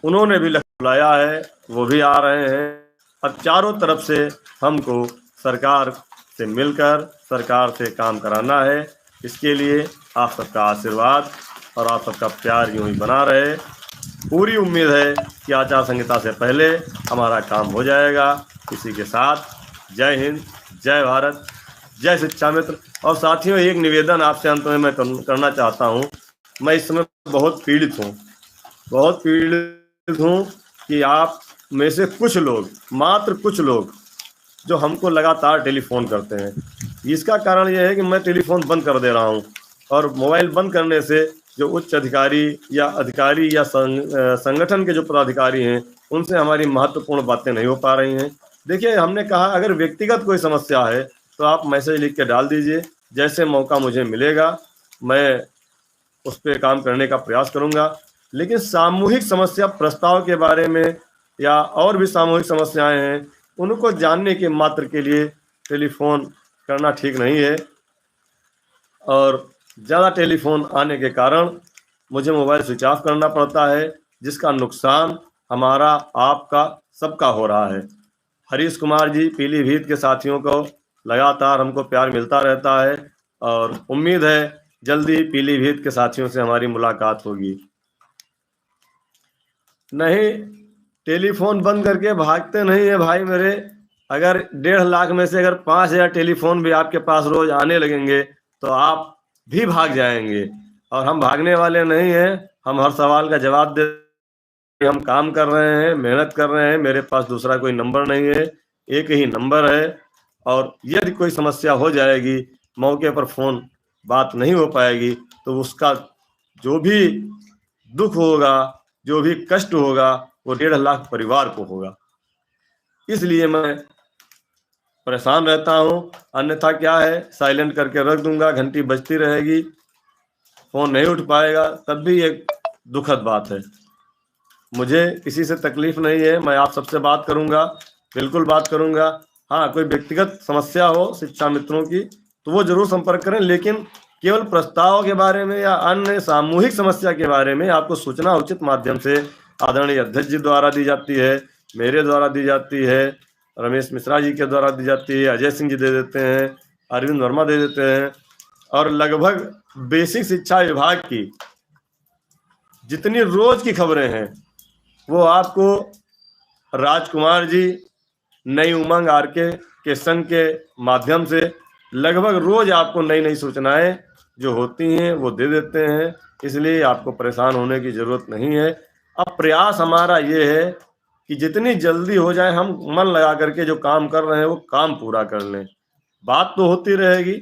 उन्होंने भी बुलाया है, वो भी आ रहे हैं। अब चारों तरफ से हमको सरकार से मिलकर सरकार से काम कराना है। इसके लिए आप सबका आशीर्वाद और आप सबका प्यार यूं ही बना रहे। पूरी उम्मीद है कि आचार संहिता से पहले हमारा काम हो जाएगा। इसी के साथ जय हिंद, जय भारत, जय शिक्षा मित्र। और साथियों, एक निवेदन आपसे अंत में मैं करना चाहता हूँ। मैं इस समय बहुत पीड़ित हूँ कि आप में से कुछ लोग, मात्र कुछ लोग, जो हमको लगातार टेलीफोन करते हैं। इसका कारण यह है कि मैं टेलीफोन बंद कर दे रहा हूँ और मोबाइल बंद करने से जो उच्च अधिकारी या संगठन के जो पदाधिकारी हैं, उनसे हमारी महत्वपूर्ण बातें नहीं हो पा रही हैं। देखिए, हमने कहा अगर व्यक्तिगत कोई समस्या है तो आप मैसेज लिख के डाल दीजिए। जैसे मौका मुझे मिलेगा मैं उस पर काम करने का प्रयास करूँगा। लेकिन सामूहिक समस्या प्रस्ताव के बारे में या और भी सामूहिक समस्याएं हैं, उनको जानने के मात्र के लिए टेलीफोन करना ठीक नहीं है। और ज़्यादा टेलीफोन आने के कारण मुझे मोबाइल स्विच ऑफ करना पड़ता है, जिसका नुकसान हमारा, आपका, सबका हो रहा है। हरीश कुमार जी, पीलीभीत के साथियों को लगातार हमको प्यार मिलता रहता है और उम्मीद है जल्दी पीलीभीत के साथियों से हमारी मुलाकात होगी। नहीं, टेलीफोन बंद करके भागते नहीं है भाई मेरे। अगर 1.5 लाख में से अगर 5,000 टेलीफोन भी आपके पास रोज आने लगेंगे तो आप भी भाग जाएंगे। और हम भागने वाले नहीं हैं। हम हर सवाल का जवाब दे, हम काम कर रहे हैं, मेहनत कर रहे हैं। मेरे पास दूसरा कोई नंबर नहीं है, एक ही नंबर है। और यदि कोई समस्या हो जाएगी, मौके पर फोन बात नहीं हो पाएगी, तो उसका जो भी दुख होगा, जो भी कष्ट होगा, वो 1.5 लाख परिवार को होगा। इसलिए मैं परेशान रहता हूँ। अन्यथा क्या है, साइलेंट करके रख दूंगा, घंटी बजती रहेगी, फोन नहीं उठ पाएगा, तब भी एक दुखद बात है। मुझे किसी से तकलीफ नहीं है, मैं आप सबसे बात करूंगा, बिल्कुल बात करूंगा। हाँ, कोई व्यक्तिगत समस्या हो शिक्षा मित्रों की तो वो जरूर संपर्क करें, लेकिन केवल प्रस्ताव के बारे में या अन्य सामूहिक समस्या के बारे में आपको सूचना उचित माध्यम से आदरणीय अध्यक्ष जी द्वारा दी जाती है, मेरे द्वारा दी जाती है, रमेश मिश्रा जी के द्वारा दी जाती है, अजय सिंह जी दे देते हैं, अरविंद वर्मा दे देते हैं। और लगभग बेसिक शिक्षा विभाग की जितनी रोज की खबरें हैं वो आपको राजकुमार जी, नई उमंग आरके के संघ के माध्यम से लगभग रोज आपको नई नई सूचनाएं जो होती हैं वो दे देते हैं। इसलिए आपको परेशान होने की जरूरत नहीं है। अब प्रयास हमारा ये है कि जितनी जल्दी हो जाए, हम मन लगा करके जो काम कर रहे हैं वो काम पूरा कर लें। बात तो होती रहेगी।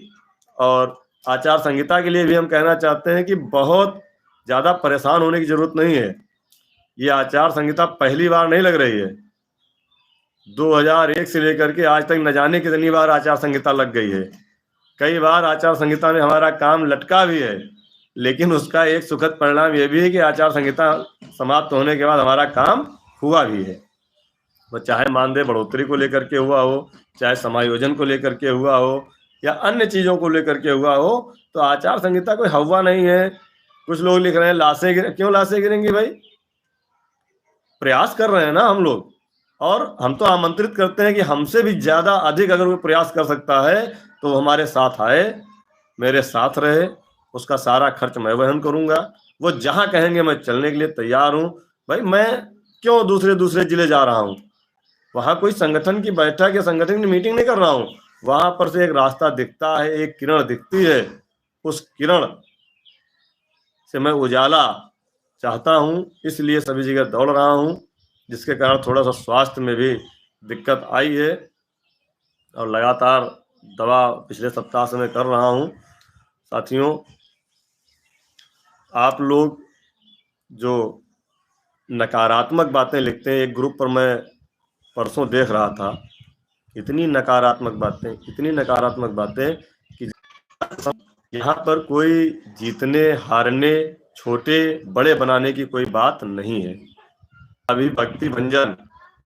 और आचार संहिता के लिए भी हम कहना चाहते हैं कि बहुत ज़्यादा परेशान होने की जरूरत नहीं है। ये आचार संहिता पहली बार नहीं लग रही है। 2001 से लेकर के आज तक न जाने कितनी बार आचार संहिता लग गई है। कई बार आचार संहिता में हमारा काम लटका भी है, लेकिन उसका एक सुखद परिणाम यह भी है कि आचार संहिता समाप्त होने के बाद हमारा काम हुआ भी है। वो चाहे मानदेय बढ़ोतरी को लेकर के हुआ हो, चाहे समायोजन को लेकर के हुआ हो, या अन्य चीजों को लेकर के हुआ हो, तो आचार संहिता कोई हवा नहीं है। कुछ लोग लिख रहे हैं लाशें क्यों लाशें गिरेंगी भाई? प्रयास कर रहे हैं ना हम लोग, और हम तो आमंत्रित करते हैं कि हमसे भी ज्यादा अधिक अगर वो प्रयास कर सकता है तो वो हमारे साथ आए, मेरे साथ रहे। उसका सारा खर्च मैं वहन करूंगा। वो जहां कहेंगे मैं चलने के लिए तैयार हूं। भाई, मैं क्यों दूसरे जिले जा रहा हूं? वहां कोई संगठन की बैठक या संगठन की मीटिंग नहीं कर रहा हूं। वहां पर से एक रास्ता दिखता है, एक किरण दिखती है, उस किरण से मैं उजाला चाहता हूं, इसलिए सभी जगह दौड़ रहा हूं, जिसके कारण थोड़ा सा स्वास्थ्य में भी दिक्कत आई है। और लगातार दवा पिछले सप्ताह से मैं कर रहा हूं। साथियों, आप लोग जो नकारात्मक बातें लिखते हैं, एक ग्रुप पर मैं परसों देख रहा था, इतनी नकारात्मक बातें कि यहाँ पर कोई जीतने हारने, छोटे बड़े बनाने की कोई बात नहीं है। अभी भक्ति भंजन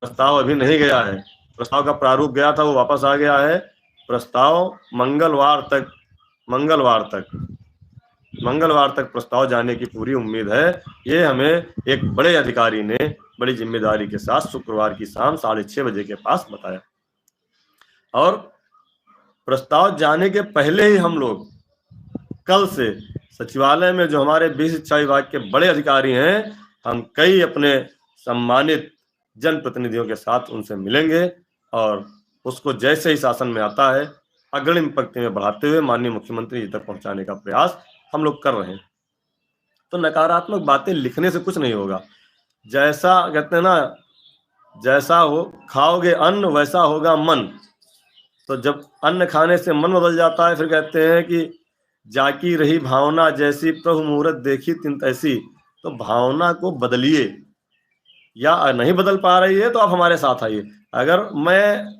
प्रस्ताव अभी नहीं गया है। प्रस्ताव का प्रारूप गया था, वो वापस आ गया है। प्रस्ताव मंगलवार तक मंगलवार तक प्रस्ताव जाने की पूरी उम्मीद है। ये हमें एक बड़े अधिकारी ने बड़ी जिम्मेदारी के साथ शुक्रवार की शाम 6:30 बजे के पास बताया। और प्रस्ताव जाने के पहले ही हम लोग कल से सचिवालय में जो हमारे बीस शिक्षा विभाग के बड़े अधिकारी हैं, हम कई अपने सम्मानित जनप्रतिनिधियों के साथ उनसे मिलेंगे और उसको जैसे ही शासन में आता है अग्रिम पंक्ति में बढ़ाते हुए माननीय मुख्यमंत्री जी तक पहुंचाने का प्रयास हम लोग कर रहे हैं। तो नकारात्मक बातें लिखने से कुछ नहीं होगा। जैसा कहते हैं ना, जैसा हो खाओगे अन्न वैसा होगा मन। तो जब अन्न खाने से मन बदल जाता है, फिर कहते हैं कि जाकी रही भावना जैसी प्रभु मुहूर्त देखी तिन तैसी। तो भावना को बदलिए, या नहीं बदल पा रही है तो आप हमारे साथ आइए। अगर मैं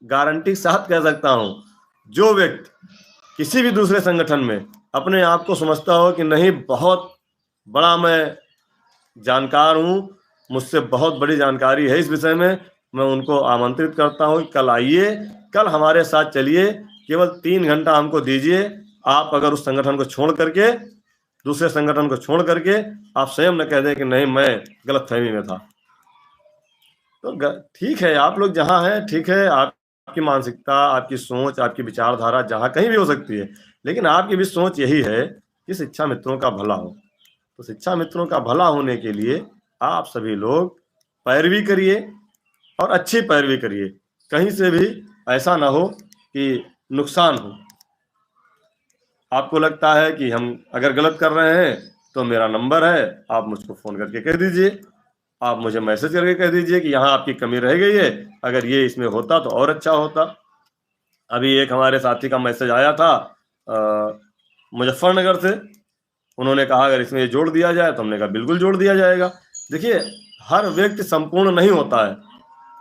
गारंटी के साथ कह सकता हूं, जो व्यक्ति किसी भी दूसरे संगठन में अपने आप को समझता हो कि नहीं बहुत बड़ा मैं जानकार हूं, मुझसे बहुत बड़ी जानकारी है इस विषय में, मैं उनको आमंत्रित करता हूं कि कल आइए, कल हमारे साथ चलिए, केवल 3 घंटा हमको दीजिए। आप अगर उस संगठन को छोड़ करके, दूसरे संगठन को छोड़ करके आप स्वयं न कह दें कि नहीं मैं गलतफहमी में था, तो ठीक है, आप लोग जहां हैं ठीक है, आपकी मानसिकता, आपकी सोच, आपकी विचारधारा जहां कहीं भी हो सकती है, लेकिन आपकी भी सोच यही है कि शिक्षा मित्रों का भला हो। तो शिक्षा मित्रों का भला होने के लिए आप सभी लोग पैरवी करिए और अच्छी पैरवी करिए। कहीं से भी ऐसा ना हो कि नुकसान हो। आपको लगता है कि हम अगर गलत कर रहे हैं तो मेरा नंबर है, आप मुझको फोन करके कह दीजिए, आप मुझे मैसेज करके कह दीजिए कि यहाँ आपकी कमी रह गई है, अगर ये इसमें होता तो और अच्छा होता। अभी एक हमारे साथी का मैसेज आया था मुजफ्फरनगर से, उन्होंने कहा अगर इसमें ये जोड़ दिया जाए, तो हमने कहा बिल्कुल जोड़ दिया जाएगा। देखिए, हर व्यक्ति संपूर्ण नहीं होता है,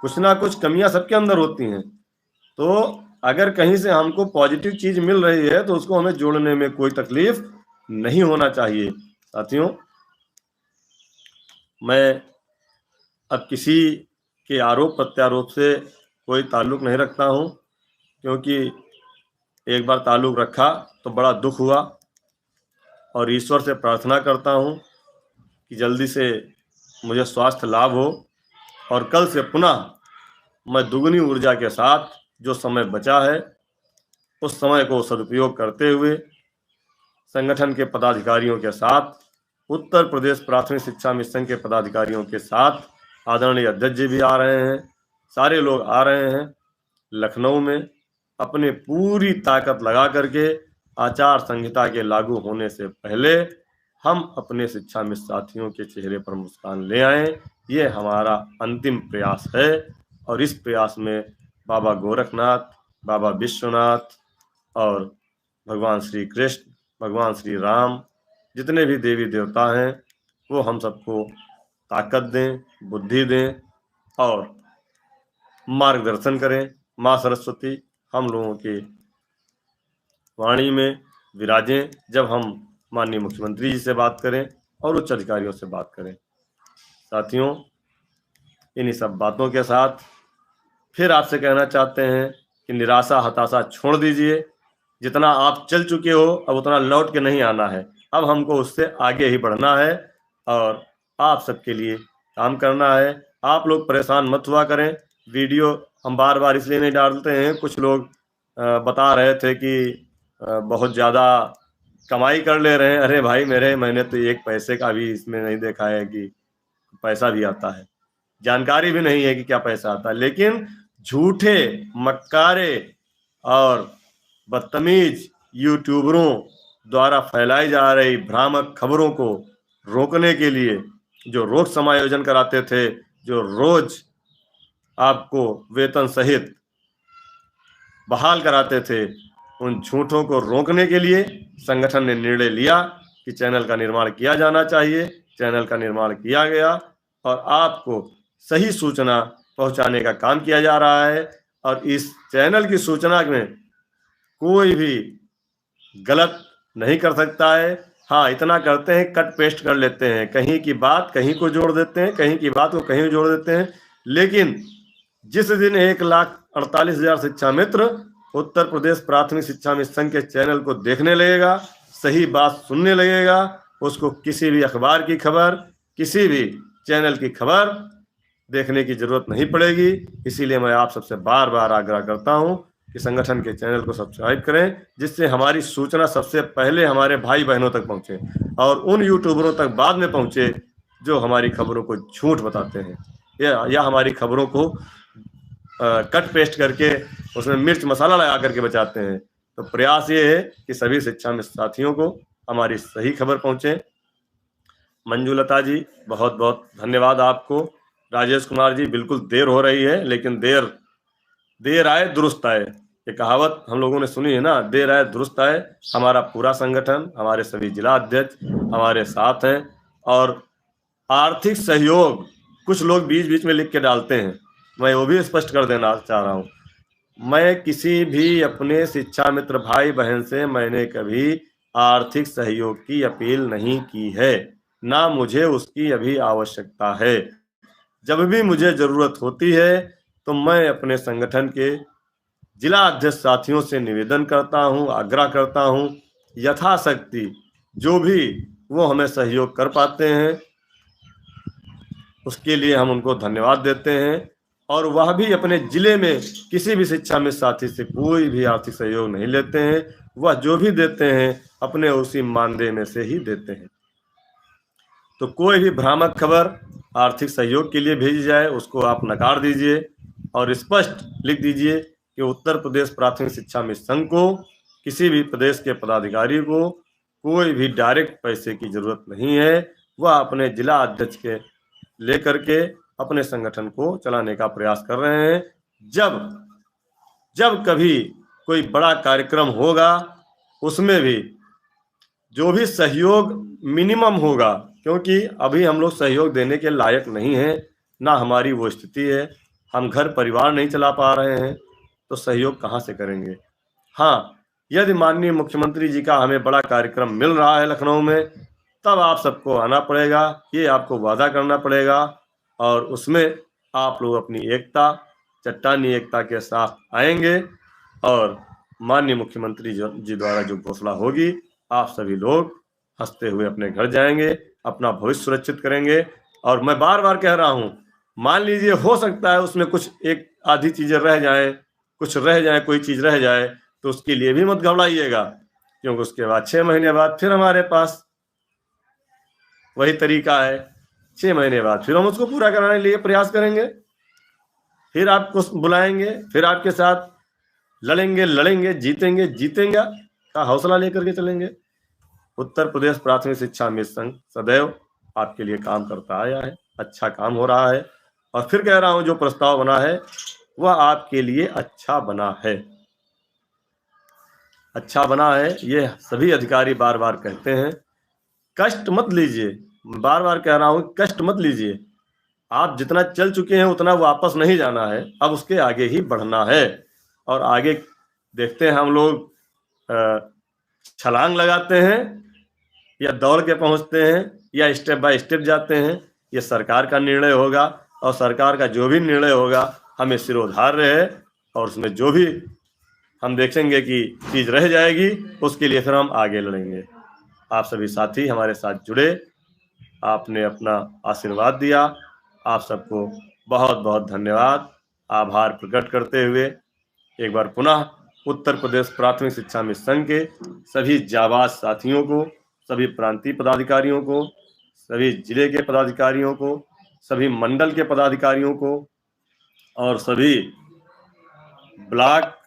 कुछ ना कुछ कमियां सबके अंदर होती हैं। तो अगर कहीं से हमको पॉजिटिव चीज मिल रही है तो उसको हमें जोड़ने में कोई तकलीफ नहीं होना चाहिए। साथियों, मैं अब किसी के आरोप प्रत्यारोप से कोई ताल्लुक नहीं रखता हूं, क्योंकि एक बार ताल्लुक रखा तो बड़ा दुख हुआ, और ईश्वर से प्रार्थना करता हूं कि जल्दी से मुझे स्वास्थ्य लाभ हो और कल से पुनः मैं दुगनी ऊर्जा के साथ जो समय बचा है उस समय को सदुपयोग करते हुए संगठन के पदाधिकारियों के साथ, उत्तर प्रदेश प्राथमिक शिक्षा मिशन के पदाधिकारियों के साथ, आदरणीय अध्यक्ष जी भी आ रहे हैं, सारे लोग आ रहे हैं, लखनऊ में अपने पूरी ताकत लगा करके आचार संहिता के लागू होने से पहले हम अपने शिक्षा मित्र साथियों के चेहरे पर मुस्कान ले आए। ये हमारा अंतिम प्रयास है, और इस प्रयास में बाबा गोरखनाथ, बाबा विश्वनाथ और भगवान श्री कृष्ण, भगवान श्री राम, जितने भी देवी देवता हैं, वो हम सबको ताकत दें, बुद्धि दें और मार्गदर्शन करें। माँ सरस्वती हम लोगों के वाणी में विराजें जब हम माननीय मुख्यमंत्री जी से बात करें और उच्च अधिकारियों से बात करें। साथियों, इन्हीं सब बातों के साथ फिर आपसे कहना चाहते हैं कि निराशा हताशा छोड़ दीजिए। जितना आप चल चुके हो अब उतना लौट के नहीं आना है, अब हमको उससे आगे ही बढ़ना है और आप सबके लिए काम करना है। आप लोग परेशान मत हुआ करें। वीडियो हम बार बार इसलिए नहीं डालते हैं, कुछ लोग बता रहे थे कि बहुत ज़्यादा कमाई कर ले रहे हैं। अरे भाई मेरे, मैंने तो एक पैसे का भी इसमें नहीं देखा है कि पैसा भी आता है, जानकारी भी नहीं है कि क्या पैसा आता है। लेकिन झूठे, मक्कारे और बदतमीज यूट्यूबरों द्वारा फैलाई जा रही भ्रामक खबरों को रोकने के लिए जो रोज समायोजन कराते थे, जो रोज आपको वेतन सहित बहाल कराते थे, उन झूठों को रोकने के लिए संगठन ने निर्णय लिया कि चैनल का निर्माण किया जाना चाहिए। चैनल का निर्माण किया गया और आपको सही सूचना पहुंचाने का काम किया जा रहा है, और इस चैनल की सूचना में कोई भी गलत नहीं कर सकता है। हाँ, इतना करते हैं, कट पेस्ट कर लेते हैं, कहीं की बात कहीं को जोड़ देते हैं, कहीं की बात को कहीं जोड़ देते हैं। लेकिन जिस दिन 1,48,000 शिक्षा मित्र उत्तर प्रदेश प्राथमिक शिक्षा मिशन के चैनल को देखने लगेगा, सही बात सुनने लगेगा, उसको किसी भी अखबार की खबर, किसी भी चैनल की खबर देखने की जरूरत नहीं पड़ेगी। इसीलिए मैं आप सबसे बार बार आग्रह करता हूं कि संगठन के चैनल को सब्सक्राइब करें, जिससे हमारी सूचना सबसे पहले हमारे भाई बहनों तक पहुंचे और उन यूट्यूबरों तक बाद में पहुंचे जो हमारी खबरों को झूठ बताते हैं या हमारी खबरों को कट पेस्ट करके उसमें मिर्च मसाला लगा करके बचाते हैं। तो प्रयास ये है कि सभी शिक्षा में साथियों को हमारी सही खबर पहुंचे। मंजुलता जी, बहुत बहुत धन्यवाद आपको। राजेश कुमार जी, बिल्कुल देर हो रही है, लेकिन देर आए दुरुस्त आए, ये कहावत हम लोगों ने सुनी है ना, देर आए दुरुस्त आए। हमारा पूरा संगठन, हमारे सभी जिला अध्यक्ष हमारे साथ हैं। और आर्थिक सहयोग कुछ लोग बीच बीच में लिख के डालते हैं, मैं वो भी स्पष्ट कर देना चाह रहा हूँ। मैं किसी भी अपने शिक्षा मित्र भाई बहन से मैंने कभी आर्थिक सहयोग की अपील नहीं की है, ना मुझे उसकी अभी आवश्यकता है। जब भी मुझे जरूरत होती है तो मैं अपने संगठन के जिला अध्यक्ष साथियों से निवेदन करता हूं, आग्रह करता हूं, यथाशक्ति जो भी वो हमें सहयोग कर पाते हैं उसके लिए हम उनको धन्यवाद देते हैं। और वह भी अपने जिले में किसी भी शिक्षा में साथी से कोई भी आर्थिक सहयोग नहीं लेते हैं, वह जो भी देते हैं अपने उसी मानदेय में से ही देते हैं। तो कोई भी भ्रामक खबर आर्थिक सहयोग के लिए भेजी जाए उसको आप नकार दीजिए और स्पष्ट लिख दीजिए कि उत्तर प्रदेश प्राथमिक शिक्षा मिशन को, किसी भी प्रदेश के पदाधिकारी को कोई भी डायरेक्ट पैसे की जरूरत नहीं है। वह अपने जिला अध्यक्ष के लेकर के अपने संगठन को चलाने का प्रयास कर रहे हैं। जब कभी कोई बड़ा कार्यक्रम होगा उसमें भी जो भी सहयोग मिनिमम होगा, क्योंकि अभी हम लोग सहयोग देने के लायक नहीं हैं, ना हमारी वो स्थिति है, हम घर परिवार नहीं चला पा रहे हैं, तो सहयोग कहाँ से करेंगे। हाँ, यदि माननीय मुख्यमंत्री जी का हमें बड़ा कार्यक्रम मिल रहा है लखनऊ में, तब आप सबको आना पड़ेगा, ये आपको वादा करना पड़ेगा और उसमें आप लोग अपनी एकता, चट्टानी एकता के साथ आएंगे और माननीय मुख्यमंत्री जी द्वारा जो घोषणा होगी आप सभी लोग हंसते हुए अपने घर जाएंगे, अपना भविष्य सुरक्षित करेंगे। और मैं बार बार कह रहा हूँ, मान लीजिए हो सकता है उसमें कुछ एक आधी चीजें रह जाएं, कुछ रह जाए, कोई चीज रह जाए, तो उसके लिए भी मत घबराइएगा, क्योंकि उसके बाद 6 महीने बाद फिर हमारे पास वही तरीका है। 6 महीने बाद फिर हम उसको पूरा कराने के लिए प्रयास करेंगे, फिर आपको बुलाएंगे, फिर आपके साथ लड़ेंगे, जीतेंगे का हौसला लेकर के चलेंगे। उत्तर प्रदेश प्राथमिक शिक्षा मिशन सदैव आपके लिए काम करता आया है, अच्छा काम हो रहा है और फिर कह रहा हूं जो प्रस्ताव बना है वह आपके लिए अच्छा बना है, अच्छा बना है। ये सभी अधिकारी बार बार कहते हैं, कष्ट मत लीजिए, बार बार कह रहा हूं कष्ट मत लीजिए। आप जितना चल चुके हैं उतना वापस नहीं जाना है, अब उसके आगे ही बढ़ना है और आगे देखते हैं हम लोग छलांग लगाते हैं या दौड़ के पहुंचते हैं या स्टेप बाय स्टेप जाते हैं, ये सरकार का निर्णय होगा और सरकार का जो भी निर्णय होगा हमें सिरोधार्य है और उसमें जो भी हम देखेंगे कि चीज रह जाएगी उसके लिए फिर हम आगे लड़ेंगे। आप सभी साथी हमारे साथ जुड़े, आपने अपना आशीर्वाद दिया, आप सबको बहुत बहुत धन्यवाद। आभार प्रकट करते हुए एक बार पुनः उत्तर प्रदेश प्राथमिक शिक्षा मिशन के सभी जाबाज साथियों को, सभी प्रांतीय पदाधिकारियों को, सभी जिले के पदाधिकारियों को, सभी मंडल के पदाधिकारियों को और सभी ब्लॉक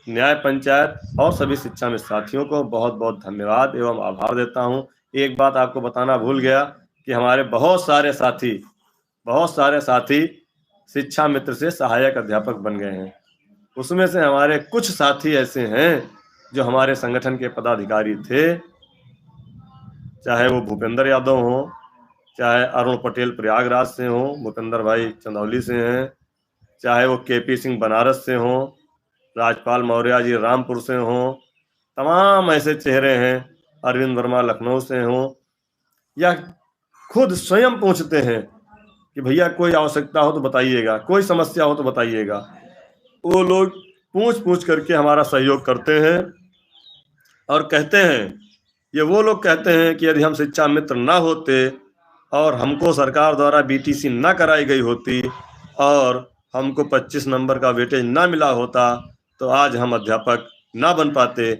न्याय पंचायत और सभी शिक्षा में साथियों को बहुत बहुत धन्यवाद एवं आभार देता हूं। एक बात आपको बताना भूल गया कि हमारे बहुत सारे साथी शिक्षा मित्र से सहायक अध्यापक बन गए हैं। उसमें से हमारे कुछ साथी ऐसे हैं जो हमारे संगठन के पदाधिकारी थे, चाहे वो भूपेंद्र यादव हो, चाहे अरुण पटेल प्रयागराज से हो, भूपेंद्र भाई चंदौली से हैं, चाहे वो केपी सिंह बनारस से हो, राजपाल मौर्य जी रामपुर से हो, तमाम ऐसे चेहरे हैं, अरविंद वर्मा लखनऊ से हो, या खुद स्वयं पूछते हैं कि भैया कोई आवश्यकता हो तो बताइएगा, कोई समस्या हो तो बताइएगा। वो लोग पूछ करके हमारा सहयोग करते हैं और कहते हैं ये वो लोग कहते हैं कि यदि हम शिक्षा मित्र ना होते और हमको सरकार द्वारा बीटीसी ना कराई गई होती और हमको 25 नंबर का वेटेज ना मिला होता तो आज हम अध्यापक ना बन पाते।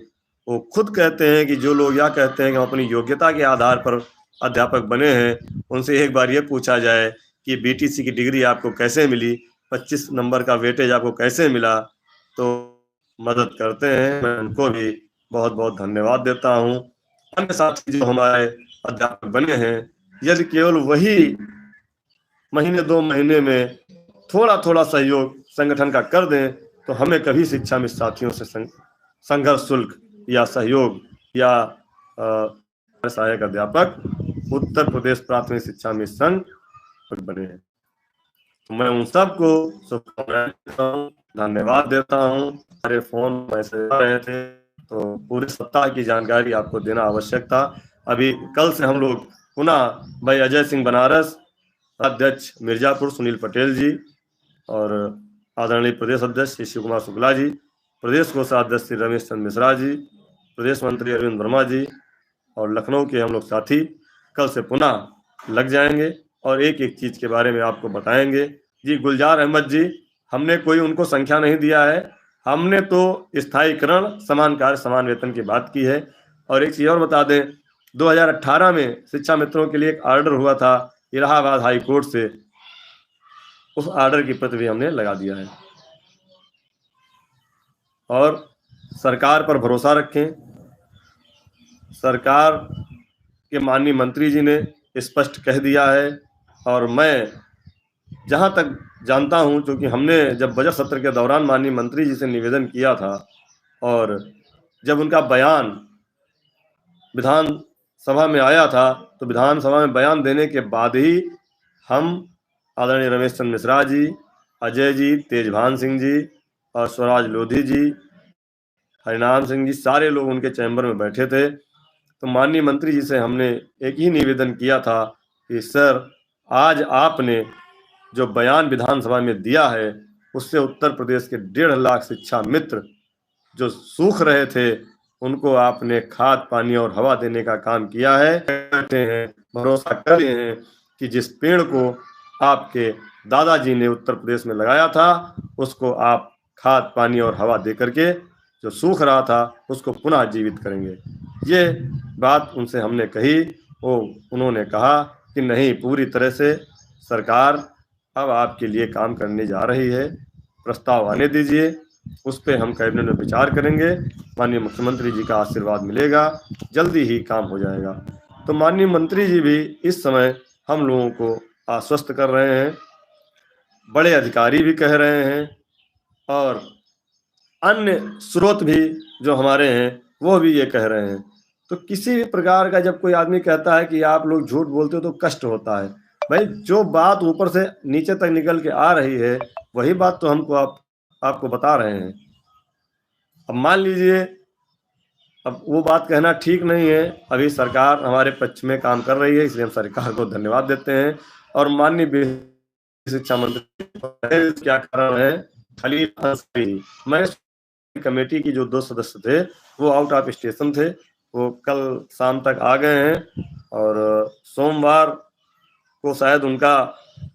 वो खुद कहते हैं कि जो लोग यह कहते हैं कि हम अपनी योग्यता के आधार पर अध्यापक बने हैं, उनसे एक बार ये पूछा जाए कि बीटीसी की डिग्री आपको कैसे मिली, 25 नंबर का वेटेज आपको कैसे मिला, तो मदद करते हैं। मैं उनको भी बहुत बहुत धन्यवाद देता हूँ। अन्य साथी जो हमारे अध्यापक बने हैं, यदि केवल वही महीने 2 महीने में थोड़ा थोड़ा सहयोग संगठन का कर दें तो हमें कभी शिक्षा में साथियों से संघर्ष शुल्क या सहयोग या सहायक अध्यापक उत्तर प्रदेश प्राथमिक शिक्षा मिशन बने हैं। तो मैं उन सबको शुभकामनाएं देता हूँ, धन्यवाद देता हूँ। सारे फोन मैसेज आ रहे थे तो पूरे सप्ताह की जानकारी आपको देना आवश्यक था। अभी कल से हम लोग पुनः भाई अजय सिंह बनारस, अध्यक्ष मिर्जापुर सुनील पटेल जी और आदरणीय प्रदेश अध्यक्ष श्री शिव कुमार शुक्ला जी, प्रदेश कोषाध्यक्ष श्री रमेश चंद्र मिश्रा जी, प्रदेश मंत्री अरविंद वर्मा जी और लखनऊ के हम लोग साथी कल से पुनः लग जाएंगे और एक एक चीज के बारे में आपको बताएंगे। जी गुलजार अहमद जी, हमने कोई उनको संख्या नहीं दिया है, हमने तो स्थायीकरण, समान कार्य समान वेतन की बात की है। और एक चीज और बता दें, 2018 में शिक्षा मित्रों के लिए एक ऑर्डर हुआ था इलाहाबाद हाई कोर्ट से, उस ऑर्डर की प्रति भी हमने लगा दिया है। और सरकार पर भरोसा रखें। सरकार के माननीय मंत्री जी ने स्पष्ट कह दिया है और मैं जहां तक जानता हूं, क्योंकि हमने जब बजट सत्र के दौरान माननीय मंत्री जी से निवेदन किया था और जब उनका बयान विधानसभा में आया था तो विधानसभा में बयान देने के बाद ही हम आदरणीय रमेश चंद्र मिश्रा जी, अजय जी, तेजभान सिंह जी और स्वराज लोधी जी, हरिनाम सिंह जी, सारे लोग उनके चैम्बर में बैठे थे। तो माननीय मंत्री जी से हमने एक ही निवेदन किया था कि सर, आज आपने जो बयान विधानसभा में दिया है उससे उत्तर प्रदेश के 1.5 लाख शिक्षा मित्र जो सूख रहे थे उनको आपने खाद, पानी और हवा देने का काम किया है। कहते हैं, भरोसा कर रहे हैं कि जिस पेड़ को आपके दादाजी ने उत्तर प्रदेश में लगाया था उसको आप खाद, पानी और हवा दे करके जो सूख रहा था उसको पुनः जीवित करेंगे। ये बात उनसे हमने कही, वो उन्होंने कहा कि नहीं, पूरी तरह से सरकार अब आपके लिए काम करने जा रही है, प्रस्ताव आने दीजिए, उस पर हम कैबिनेट में विचार करेंगे, माननीय मुख्यमंत्री जी का आशीर्वाद मिलेगा, जल्दी ही काम हो जाएगा। तो माननीय मंत्री जी भी इस समय हम लोगों को आश्वस्त कर रहे हैं, बड़े अधिकारी भी कह रहे हैं और अन्य स्रोत भी जो हमारे हैं वो भी ये कह रहे हैं। तो किसी भी प्रकार का जब कोई आदमी कहता है कि आप लोग झूठ बोलते हो तो कष्ट होता है। भाई, जो बात ऊपर से नीचे तक निकल के आ रही है वही बात तो हमको आपको बता रहे हैं। अब मान लीजिए, अब वो बात कहना ठीक नहीं है। अभी सरकार हमारे पक्ष में काम कर रही है, इसलिए हम सरकार को धन्यवाद देते हैं। और माननीय शिक्षा मंत्री क्या कारण है, खलील अंसारी, मैं कमेटी की जो 2 सदस्य थे वो आउट ऑफ स्टेशन थे, वो कल शाम तक आ गए हैं और सोमवार को शायद उनका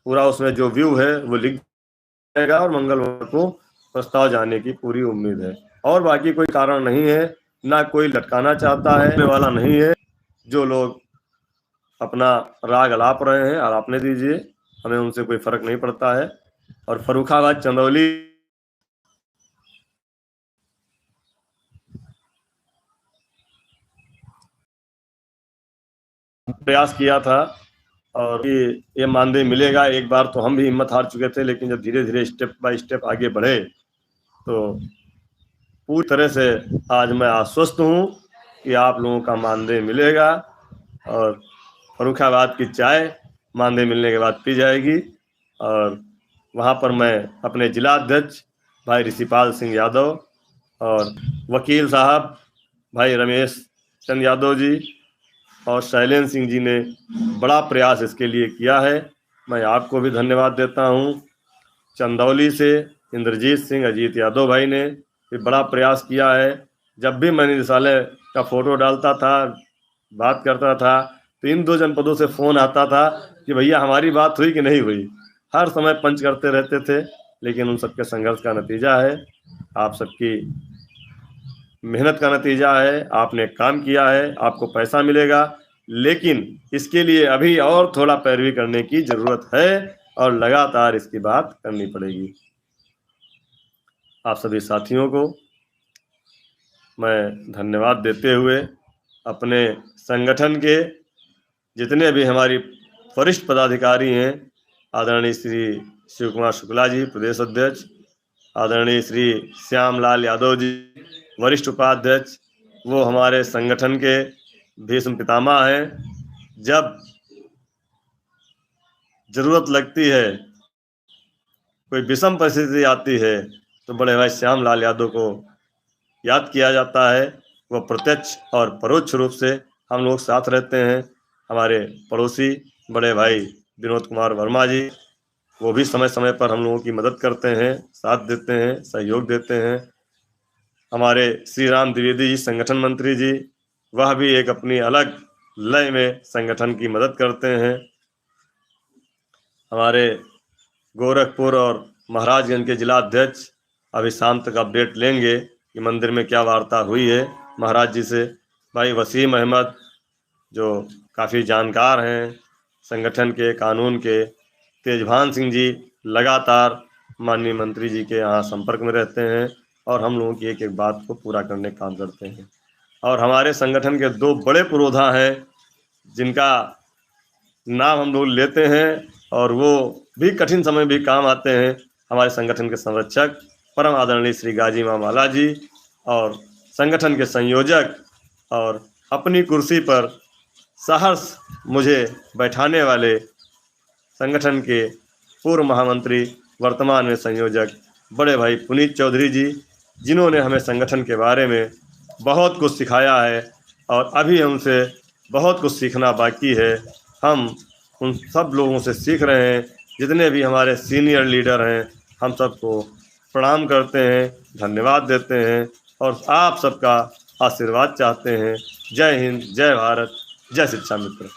पूरा उसमें जो व्यू है वो लिख जाएगा और मंगलवार को प्रस्ताव जाने की पूरी उम्मीद है। और बाकी कोई कारण नहीं है, ना कोई लटकाना चाहता है वाला नहीं है। जो लोग अपना राग अलाप रहे हैं अलापने दीजिए, हमें उनसे कोई फर्क नहीं पड़ता है। और फर्रुखाबाद चंदौली प्रयास किया था और ये मानदेय मिलेगा। एक बार तो हम भी हिम्मत हार चुके थे, लेकिन जब धीरे धीरे स्टेप बाय स्टेप आगे बढ़े तो पूरी तरह से आज मैं आश्वस्त हूँ कि आप लोगों का मानदेय मिलेगा और फर्रुखाबाद की चाय मानदेय मिलने के बाद पी जाएगी। और वहाँ पर मैं अपने जिला अध्यक्ष भाई ऋषिपाल सिंह यादव और वकील साहब भाई रमेश चंद यादव जी और शैलेंद्र सिंह जी ने बड़ा प्रयास इसके लिए किया है, मैं आपको भी धन्यवाद देता हूँ। चंदौली से इंद्रजीत सिंह, अजीत यादव भाई ने भी बड़ा प्रयास किया है। जब भी मैं निदेशालय का फोटो डालता था बात करता था तो इन 2 जनपदों से फ़ोन आता था कि भैया हमारी बात हुई कि नहीं हुई। हर समय पंच करते रहते थे, लेकिन उन सबके संघर्ष का नतीजा है, आप सबकी मेहनत का नतीजा है, आपने काम किया है, आपको पैसा मिलेगा, लेकिन इसके लिए अभी और थोड़ा पैरवी करने की ज़रूरत है और लगातार इसकी बात करनी पड़ेगी। आप सभी साथियों को मैं धन्यवाद देते हुए अपने संगठन के जितने भी हमारी वरिष्ठ पदाधिकारी हैं, आदरणीय श्री शिव कुमार शुक्ला जी प्रदेश अध्यक्ष, आदरणीय श्री श्यामलाल यादव जी वरिष्ठ उपाध्यक्ष, वो हमारे संगठन के भीष्म पितामह हैं। जब जरूरत लगती है, कोई विषम परिस्थिति आती है, तो बड़े भाई श्यामलाल यादव को याद किया जाता है। वो प्रत्यक्ष और परोक्ष रूप से हम लोग साथ रहते हैं। हमारे पड़ोसी बड़े भाई विनोद कुमार वर्मा जी, वो भी समय समय पर हम लोगों की मदद करते हैं, साथ देते हैं, सहयोग देते हैं। हमारे श्री राम द्विवेदी जी संगठन मंत्री जी, वह भी एक अपनी अलग लय में संगठन की मदद करते हैं। हमारे गोरखपुर और महाराजगंज के जिला अध्यक्ष अभी शाम तक अपडेट लेंगे कि मंदिर में क्या वार्ता हुई है महाराज जी से। भाई वसीम अहमद जो काफ़ी जानकार हैं संगठन के, कानून के, तेजभान सिंह जी लगातार माननीय मंत्री जी के यहाँ संपर्क में रहते हैं और हम लोगों की एक एक बात को पूरा करने का काम करते हैं। और हमारे संगठन के 2 बड़े पुरोधा हैं जिनका नाम हम लोग लेते हैं और वो भी कठिन समय भी काम आते हैं। हमारे संगठन के संरक्षक परम आदरणीय श्री गाजी मामाला जी और संगठन के संयोजक और अपनी कुर्सी पर सहर्ष मुझे बैठाने वाले संगठन के पूर्व महामंत्री वर्तमान में संयोजक बड़े भाई पुनीत चौधरी जी, जिन्होंने हमें संगठन के बारे में बहुत कुछ सिखाया है और अभी हमसे बहुत कुछ सीखना बाकी है। हम उन सब लोगों से सीख रहे हैं, जितने भी हमारे सीनियर लीडर हैं, हम सबको प्रणाम करते हैं, धन्यवाद देते हैं और आप सबका आशीर्वाद चाहते हैं। जय हिंद, जय भारत, जय शिक्षा मित्र।